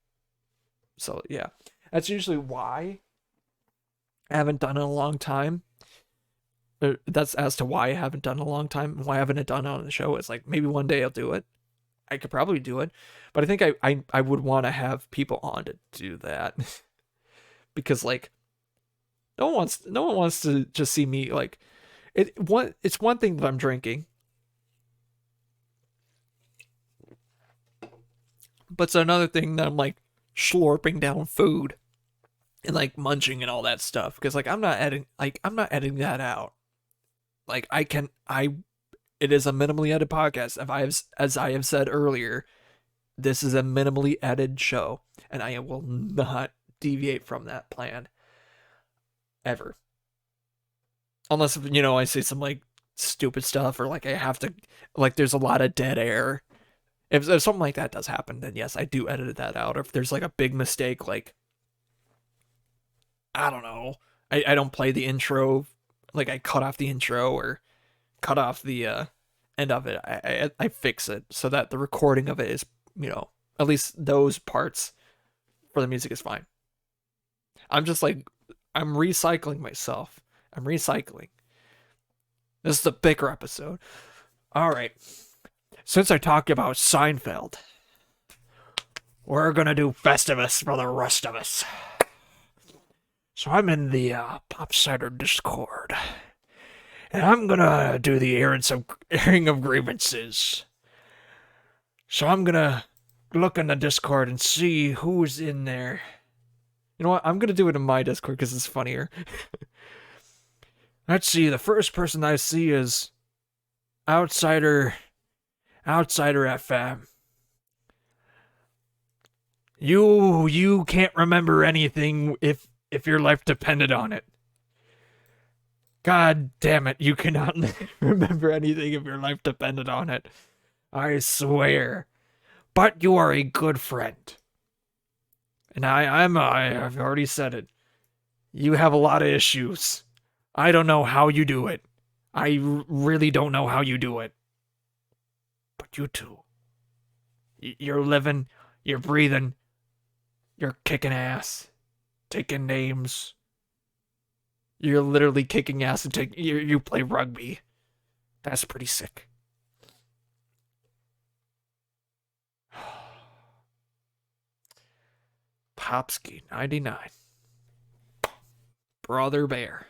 So yeah, that's usually why I haven't done it in a long time. That's as to why I haven't done it in a long time. Why I haven't done it on the show. It's like maybe one day I'll do it. I could probably do it, but I think I would want to have people on to do that because like no one wants to just see me like it's one thing that I'm drinking, but it's another thing that I'm like slurping down food and like munching and all that stuff because like I'm not editing that out. Like it is a minimally edited podcast. As I have said earlier, this is a minimally edited show, and I will not deviate from that plan ever. Unless, you know, I say some like stupid stuff or like I have to, like there's a lot of dead air. If something like that does happen, then yes, I do edit that out. Or if there's like a big mistake, like I don't know, I don't play the intro, like I cut off the intro or cut off the end of it. I fix it so that the recording of it is, at least those parts for the music is fine. I'm just like, I'm recycling myself. I'm recycling. This is the bicker episode. All right. Since I talked about Seinfeld, we're gonna do Festivus for the rest of us. So I'm in the Pop Cider Discord, and I'm gonna do the airing of grievances. So I'm gonna look in the Discord and see who's in there. You know what? I'm gonna do it in my Discord because it's funnier. Let's see. The first person I see is Outsider FM. You can't remember anything if your life depended on it. God damn it, you cannot remember anything if your life depended on it. I swear. But you are a good friend. And I've already said it. You have a lot of issues. I don't know how you do it. I really don't know how you do it. But you too. You're living, you're breathing, you're kicking ass, taking names. You're literally kicking ass and you play rugby. That's pretty sick. Popsky 99. Brother Bear.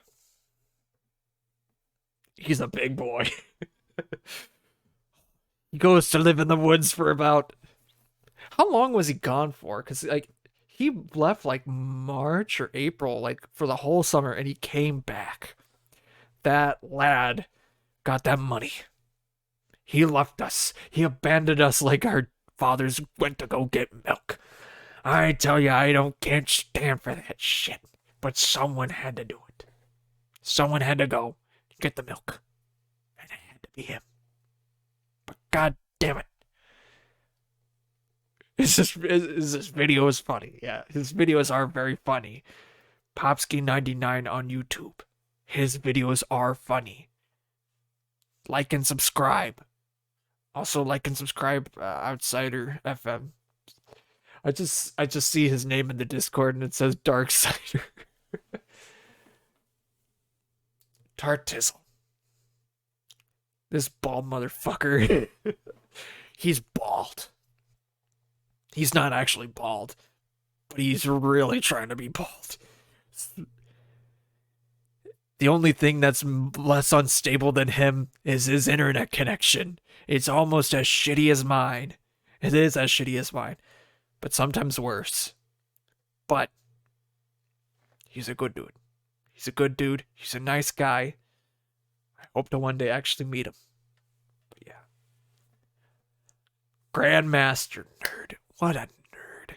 He's a big boy. He goes to live in the woods for about... How long was he gone for? Because, like, he left, like, March or April, like, for the whole summer, and he came back. That lad got that money. He left us. He abandoned us like our fathers went to go get milk. I tell you, can't stand for that shit. But someone had to do it. Someone had to go get the milk. And it had to be him. But god damn it. This video is funny. Yeah, his videos are very funny. Popsky99 on YouTube. His videos are funny. Like and subscribe. Also like and subscribe Outsider FM. I just see his name in the Discord and it says Dark Cider. Tartizzle. This bald motherfucker. He's bald. He's not actually bald, but he's really trying to be bald. The only thing that's less unstable than him is his internet connection. It's almost as shitty as mine. It is as shitty as mine, but sometimes worse. But he's a good dude. He's a good dude. He's a nice guy. I hope to one day actually meet him. But yeah. Grandmaster Nerd. What a nerd.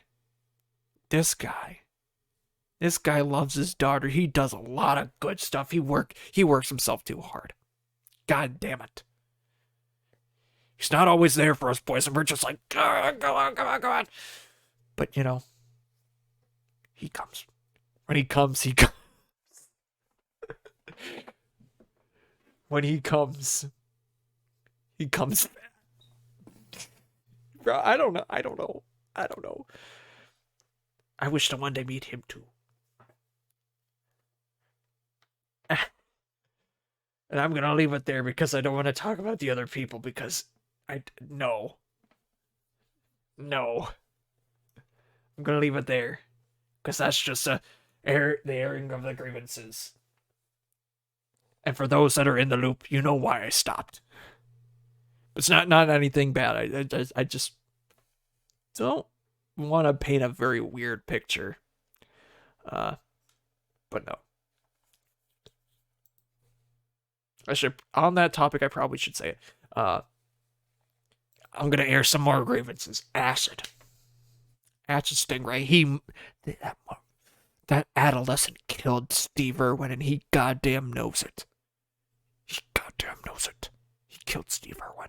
This guy loves his daughter. He does a lot of good stuff. He works himself too hard. God damn it. He's not always there for us boys, and we're just like, go on. But, he comes. When he comes, he comes. When he comes back. Bro, I don't know. I wish to one day meet him too. And I'm gonna leave it there because I don't want to talk about the other people because no. I'm gonna leave it there because that's just the airing of the grievances. And for those that are in the loop, you know why I stopped. It's not anything bad. I just don't want to paint a very weird picture. But no. On that topic, I probably should say it. I'm gonna air some more grievances. Acid Stingray. That adolescent killed Steve Irwin, and he goddamn knows it. He killed Steve Irwin.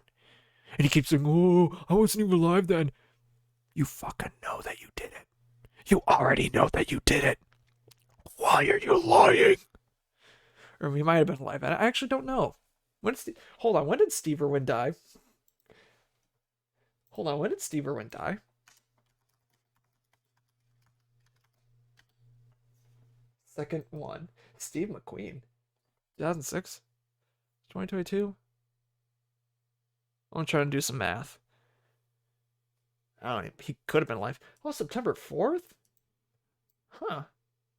And he keeps saying, oh, I wasn't even alive then. You fucking know that you did it. You already know that you did it. Why are you lying? Or we might have been live. I actually don't know. Hold on, when did Steve Irwin die? Hold on, when did Steve Irwin die? Second one. Steve McQueen. 2006? 2022? I'm trying to do some math. I don't even, he could have been live. Oh, September 4th? Huh.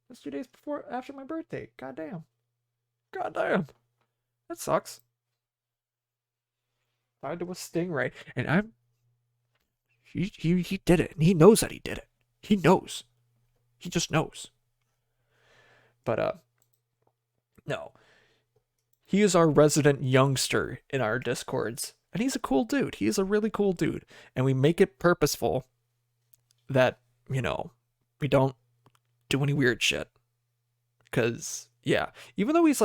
That's 2 days after my birthday. Goddamn. Goddamn. That sucks. Died to a stingray. And he did it. And he knows that he did it. He knows. He just knows. But no. He is our resident youngster in our Discords. And he's a cool dude. He is a really cool dude. And we make it purposeful that, we don't do any weird shit. Because, yeah, even though he's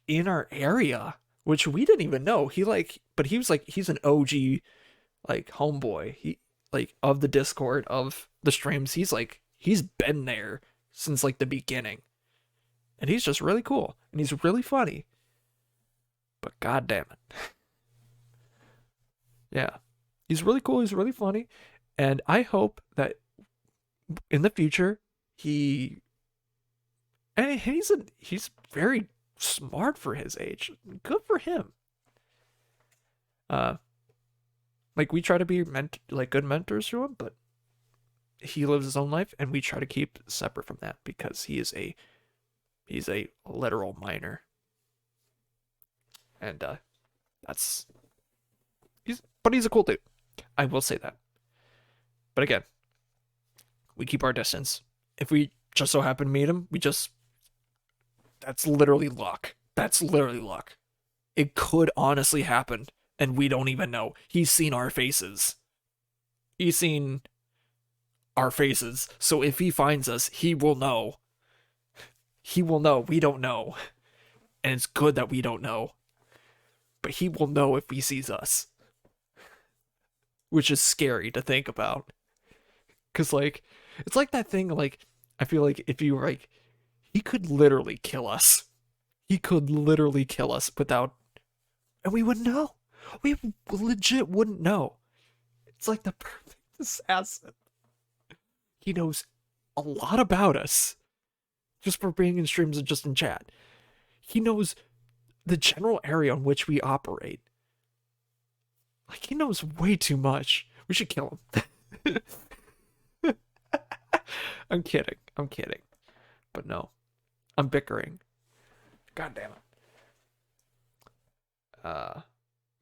in our area, which we didn't even know. He's an OG, homeboy. He, of the Discord, of the streams. He's been there since, the beginning. And he's just really cool. And he's really funny. But god damn it. Yeah. He's really cool. He's really funny. And I hope that in the future, he's very smart for his age. Good for him. We try to be good mentors to him, but he lives his own life, and we try to keep separate from that because he's a literal minor. And he's a cool dude. I will say that. But again, we keep our distance. If we just so happen to meet him, that's literally luck. That's literally luck. It could honestly happen, and we don't even know. He's seen our faces. So if he finds us, he will know. He will know. We don't know. And it's good that we don't know. But he will know if he sees us. Which is scary to think about. Because, it's like that thing, I feel like if you were, he could literally kill us. He could literally kill us without... And we wouldn't know. We legit wouldn't know. It's like the perfect assassin. He knows a lot about us. Just for being in streams and just in chat. He knows the general area on which we operate. He knows way too much. We should kill him. I'm kidding. But no. I'm bickering. God damn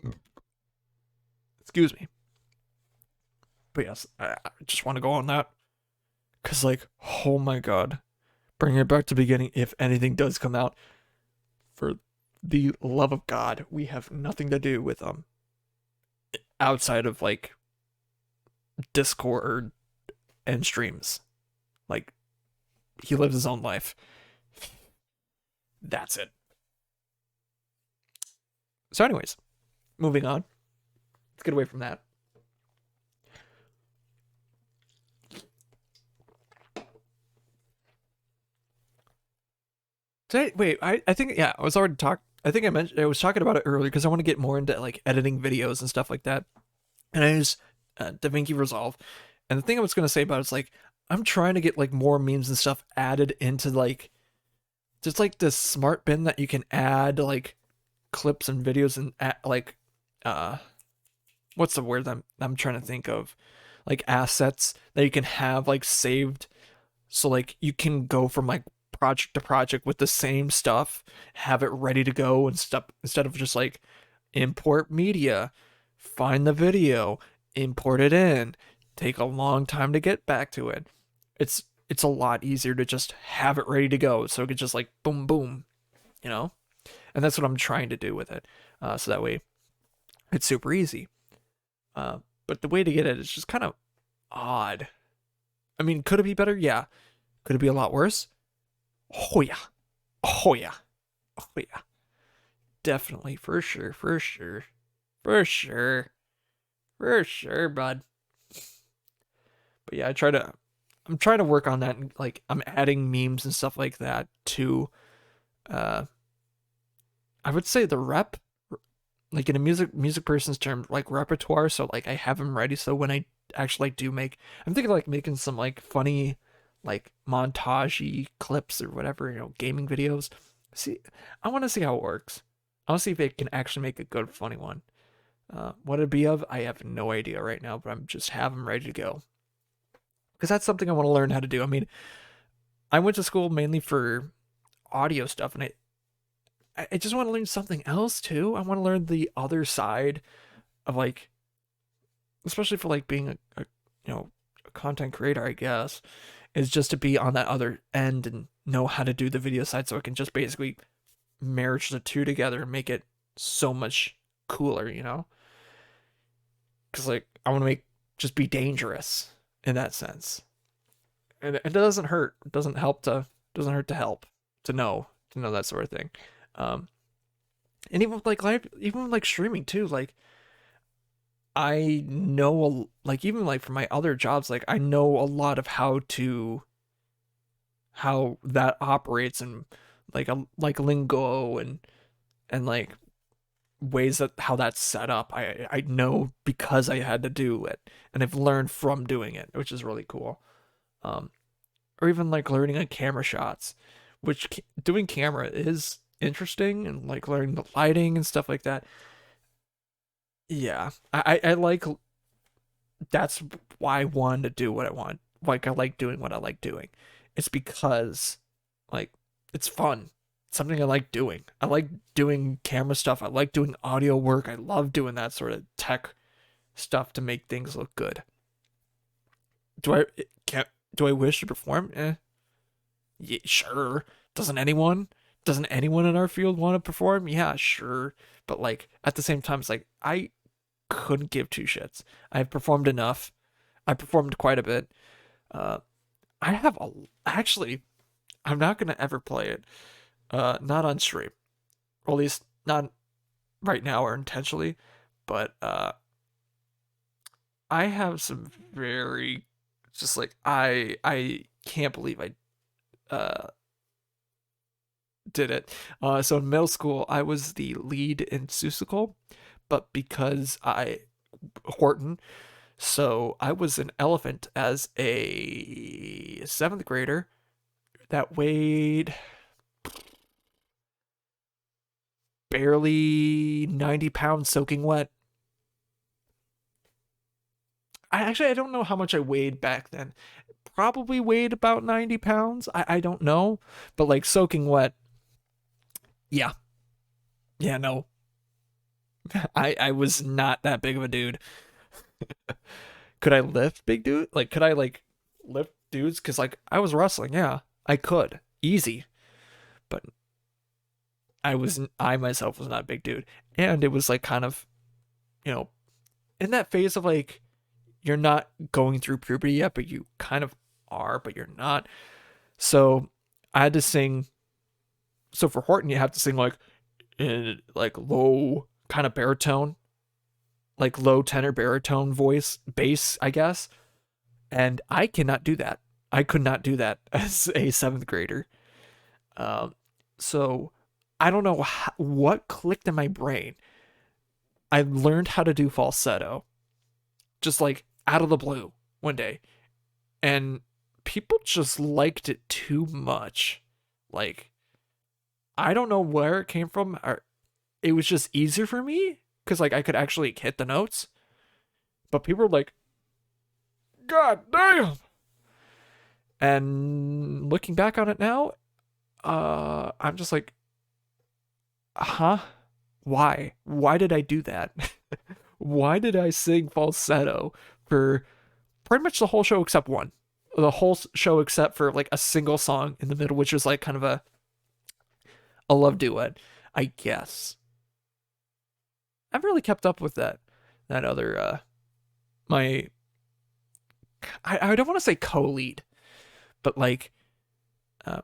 it. Excuse me. But yes, I just want to go on that. Because, oh my god. Bringing it back to the beginning, if anything does come out, for the love of God, we have nothing to do with them. Outside of, Discord and streams. He lives his own life. That's it. So anyways, moving on. Let's get away from that. Today, wait, I think, yeah, I was talking about it earlier because I want to get more into editing videos and stuff like that. And I use DaVinci Resolve. And the thing I was going to say about it is I'm trying to get more memes and stuff added into just this smart bin that you can add clips and videos and what's the word I'm trying to think of, assets that you can have saved, so you can go from project to project with the same stuff, have it ready to go and stuff, instead of just import media, find the video, import it in, take a long time to get back to it. It's a lot easier to just have it ready to go, so it could just boom boom, and that's what I'm trying to do with it, so that way it's super easy. But the way to get it is just kind of odd. I mean, could it be better? Yeah. Could it be a lot worse? Oh yeah. Oh yeah. Oh yeah. Definitely, for sure, bud. But yeah, I'm trying to work on that. And, like, I'm adding memes and stuff like that to, uh, I would say the rep, like in a music person's term, like repertoire. So like I have them ready. So when I actually like, do make, I'm thinking like making some like funny, like montagey clips or whatever, gaming videos. See, I want to see how it works. I want to see if it can actually make a good funny one. What it'd be of, I have no idea right now, but I'm just have them ready to go. Because that's something I want to learn how to do. I mean, I went to school mainly for audio stuff, and I just want to learn something else too. I want to learn the other side of like, especially for like being a content creator, I guess, is just to be on that other end and know how to do the video side, so I can just basically marriage the two together and make it so much cooler, Because like I want to make just be dangerous in that sense, and it doesn't hurt. It doesn't hurt to help to know that sort of thing. Um, and even with like live, even with like streaming too, like I know like even like for my other jobs, like I know a lot of how that operates, and like like lingo and like ways that how that's set up. I know because I had to do it, and I've learned from doing it, which is really cool. Um, or even like learning on camera shots, which doing camera is interesting, and like learning the lighting and stuff like that. Yeah, I like that's why I wanted to do what I want. Like I like doing what I like doing. It's because like it's fun. It's something I like doing. I like doing camera stuff. I like doing audio work. I love doing that sort of tech stuff to make things look good. Do I can't do I wish to perform? Yeah, sure. Doesn't anyone? Doesn't anyone in our field want to perform? Yeah, sure. But like at the same time, it's like I couldn't give two shits. I've performed enough. I performed quite a bit. Uh, I have a actually. I'm not gonna ever play it. Not on stream, or at least not right now or intentionally. But I have some very just like I can't believe I did it. So in middle school, I was the lead in Seussical, but because I Horton, so I was an elephant as a seventh grader that weighed barely 90 pounds soaking wet. I don't know how much I weighed back then. Probably weighed about 90 pounds. I don't know. But like soaking wet, yeah. Yeah, no. I was not that big of a dude. Could I lift big dude? Like could I like lift dudes? Cause like I was wrestling, yeah. I could. Easy. But I myself was not a big dude. And it was like kind of, you know, in that phase of like you're not going through puberty yet, but you kind of are, but you're not. So I had to sing. So for Horton, you have to sing like in like low kind of baritone, like low tenor baritone voice, bass, I guess. And I cannot do that. I could not do that as a seventh grader. Um, so I don't know what clicked in my brain. I learned how to do falsetto just like out of the blue one day, and people just liked it too much. Like I don't know where it came from, or it was just easier for me because like I could actually hit the notes. But people were like, "God damn!" And looking back on it now, I'm just like, huh? Why? Why did I do that? Why did I sing falsetto for pretty much the whole show except one? The whole show except for like a single song in the middle, which is like kind of a love duet, I guess. I've really kept up with that other my I don't want to say co-lead, but like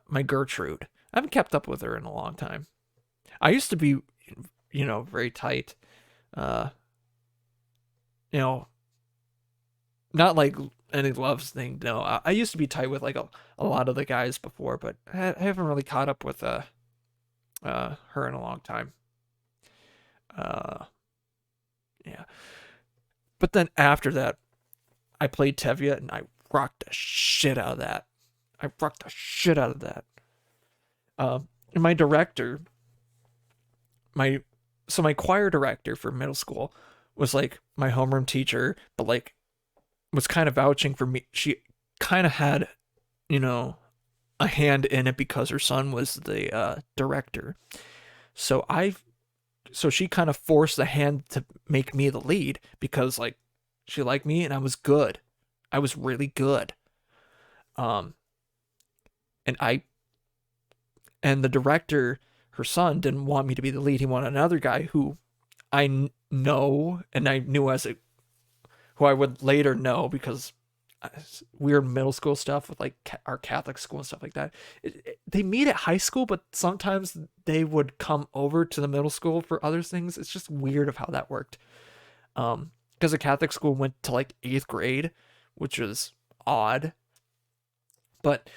my Gertrude. I haven't kept up with her in a long time. I used to be, very tight. Uh, you know, not like any love thing. No, I used to be tight with like a lot of the guys before, but I haven't really caught up with her in a long time. Uh, yeah. But then after that, I played Tevye and I rocked the shit out of that. I rocked the shit out of that. And my director, my my choir director for middle school was like my homeroom teacher, but like was kind of vouching for me. She kind of had, you know, a hand in it because her son was the director. So she kind of forced the hand to make me the lead because like she liked me and I was good. I was really good. Um, and the director, her son, didn't want me to be the lead. He wanted another guy who know and I knew who I would later know because weird middle school stuff with like our Catholic school and stuff like that. They meet at high school, but sometimes they would come over to the middle school for other things. It's just weird of how that worked. Because the Catholic school went to like 8th grade, which was odd. But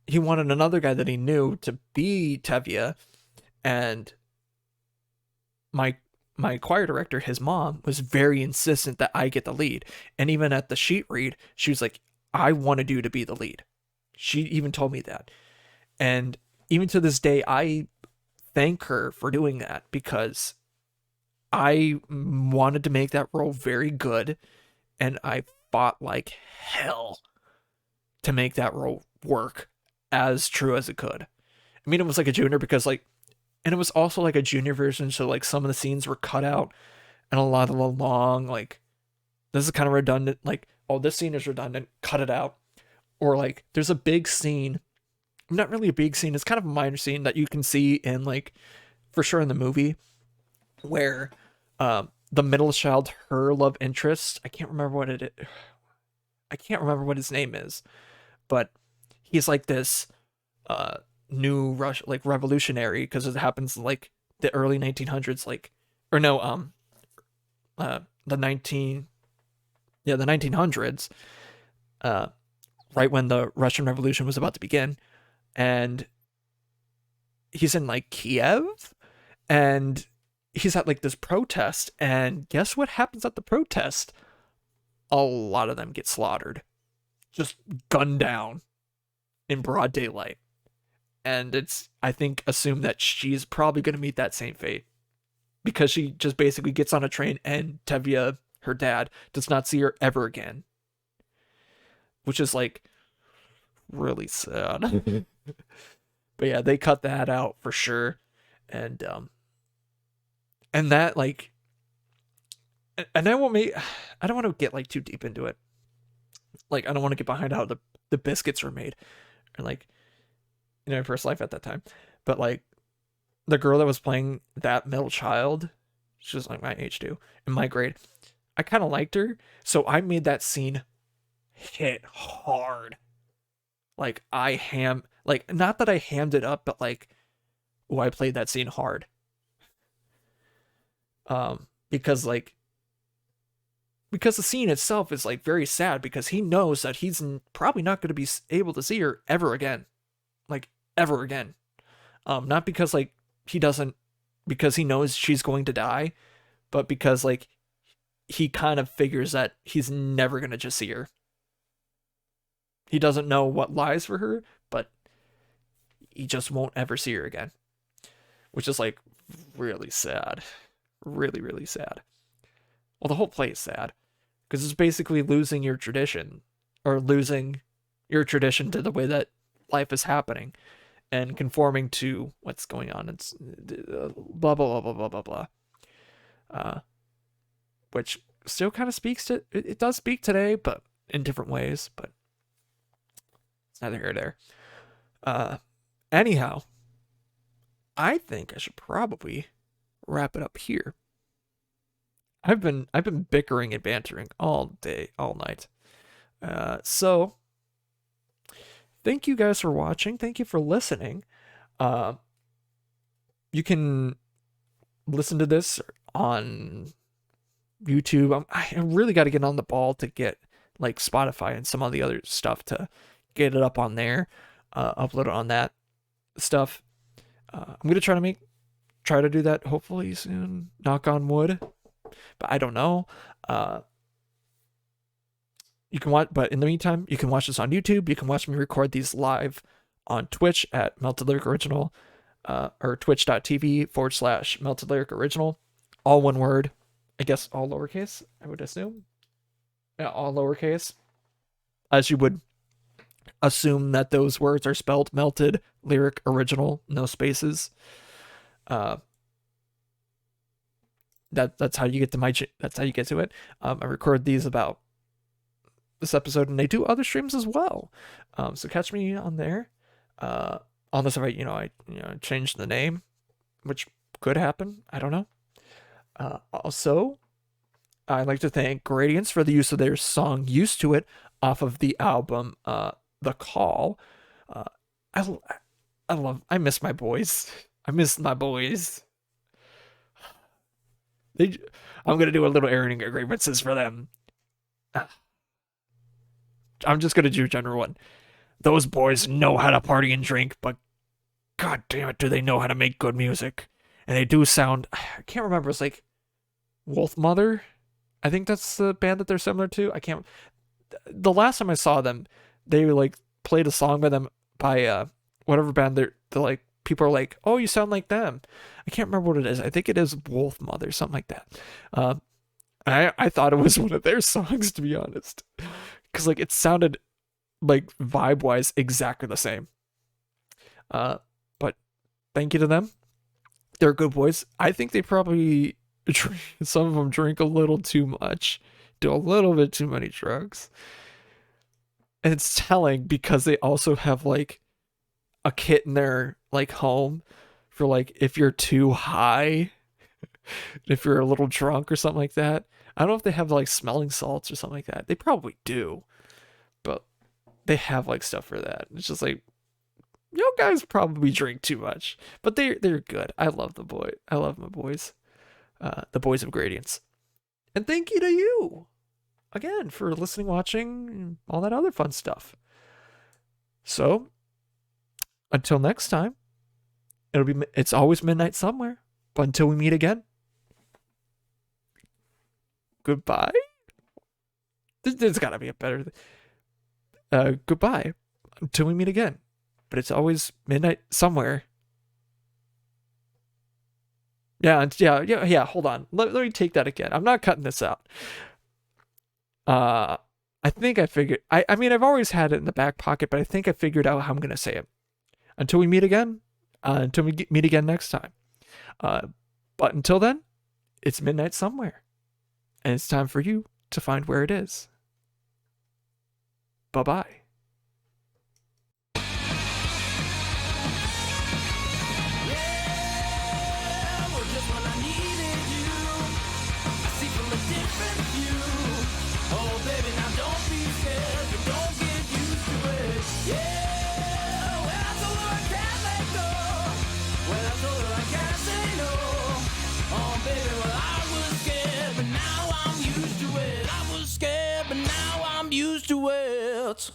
he wanted another guy that he knew to be Tevye, and my choir director, his mom, was very insistent that I get the lead. And even at the sheet read, she was like, I wanted you to be the lead. She even told me that. And even to this day, I thank her for doing that because I wanted to make that role very good. And I fought like hell to make that role work as true as it could. I mean, it was like a junior because like, and it was also like a junior version, so like some of the scenes were cut out, and a lot of the long like, this is kind of redundant. Like, oh, this scene is redundant, cut it out. Or like, there's a big scene, not really a big scene. It's kind of a minor scene that you can see in like, for sure in the movie, where the middle child, her love interest, I can't remember what his name is, but he's like this new Rush like revolutionary because it happens like the early 1900s, like, or no, the 1900s, right when the Russian Revolution was about to begin, and he's in like Kiev, and he's at like this protest, and guess what happens at the protest? A lot of them get slaughtered, just gunned down in broad daylight. And it's, I think, assumed that she's probably going to meet that same fate because she just basically gets on a train and Tevye, her dad, does not see her ever again, which is like really sad. But yeah, they cut that out for sure. And that like, and I won't make, I don't want to get like too deep into it. Like, I don't want to get behind how the biscuits were made or like, you know, first life at that time. But like the girl that was playing that middle child, she was like my age too, in my grade. I kind of liked her, so I made that scene hit hard. Like not that I hammed it up, but like, oh, I played that scene hard. Because the scene itself is like very sad because he knows that he's probably not going to be able to see her ever again. Like ever again. Not because like because he knows she's going to die, but because like he kind of figures that he's never going to just see her. He doesn't know what lies for her, but he just won't ever see her again, which is like really sad. Really, really sad. Well, the whole play is sad because it's basically losing your tradition or losing your tradition to the way that life is happening and conforming to what's going on. It's blah, blah, blah, blah, blah, blah, blah. Which still kind of speaks to, it does speak today, but in different ways, but it's neither here nor there. Anyhow, I think I should probably wrap it up here. I've been bickering and bantering all day, all night. So thank you guys for watching. Thank you for listening. You can listen to this on YouTube. I really got to get on the ball to get like Spotify and some of the other stuff to get it up on there, upload it on that stuff. I'm gonna try to do that hopefully soon. Knock on wood, but I don't know. You can watch, but in the meantime, you can watch this on YouTube. You can watch me record these live on Twitch at Melted Lyric Original, or twitch.tv/Melted Lyric Original. All one word. I guess all lowercase, I would assume. Yeah, all lowercase. As you would assume that those words are spelled Melted Lyric Original, no spaces. That's how you get to that's how you get to it. I record these about this episode, and they do other streams as well. So catch me on there. Unless if I change the name, which could happen. I don't know. Also, I'd like to thank Gradients for the use of their song "Used to It" off of the album "The Call." I miss my boys. I miss my boys. I'm gonna do a little airing grievances for them. I'm just gonna do a general one. Those boys know how to party and drink, but god damn it, do they know how to make good music? And they do sound. I can't remember. It's like Wolf Mother. I think that's the band that they're similar to. I can't. The last time I saw them, they like played a song by them by whatever band they're like. People are like, "Oh, you sound like them." I can't remember what it is. I think it is Wolf Mother, something like that. I thought it was one of their songs, to be honest, because like it sounded like vibe wise exactly the same. But thank you to them. They're good boys. I think they probably some of them drink a little too much, do a little bit too many drugs, and it's telling because they also have like a kit in their like home for like if you're too high, if you're a little drunk or something like that. I don't know if they have like smelling salts or something like that. They probably do, but they have like stuff for that. It's just like, you guys probably drink too much, but they're good. I love the boy. I love my boys, the boys of Gradients. And thank you to you again for listening, watching, and all that other fun stuff. So until next time, it's always midnight somewhere. But until we meet again, goodbye. There's gotta be a better. Goodbye until we meet again. But it's always midnight somewhere. Yeah. Hold on. Let me take that again. I'm not cutting this out. I think I figured. I mean, I've always had it in the back pocket, but I think I figured out how I'm gonna say it. Until we meet again. Until we meet again next time. But until then, it's midnight somewhere, and it's time for you to find where it is. Bye-bye. Used to it.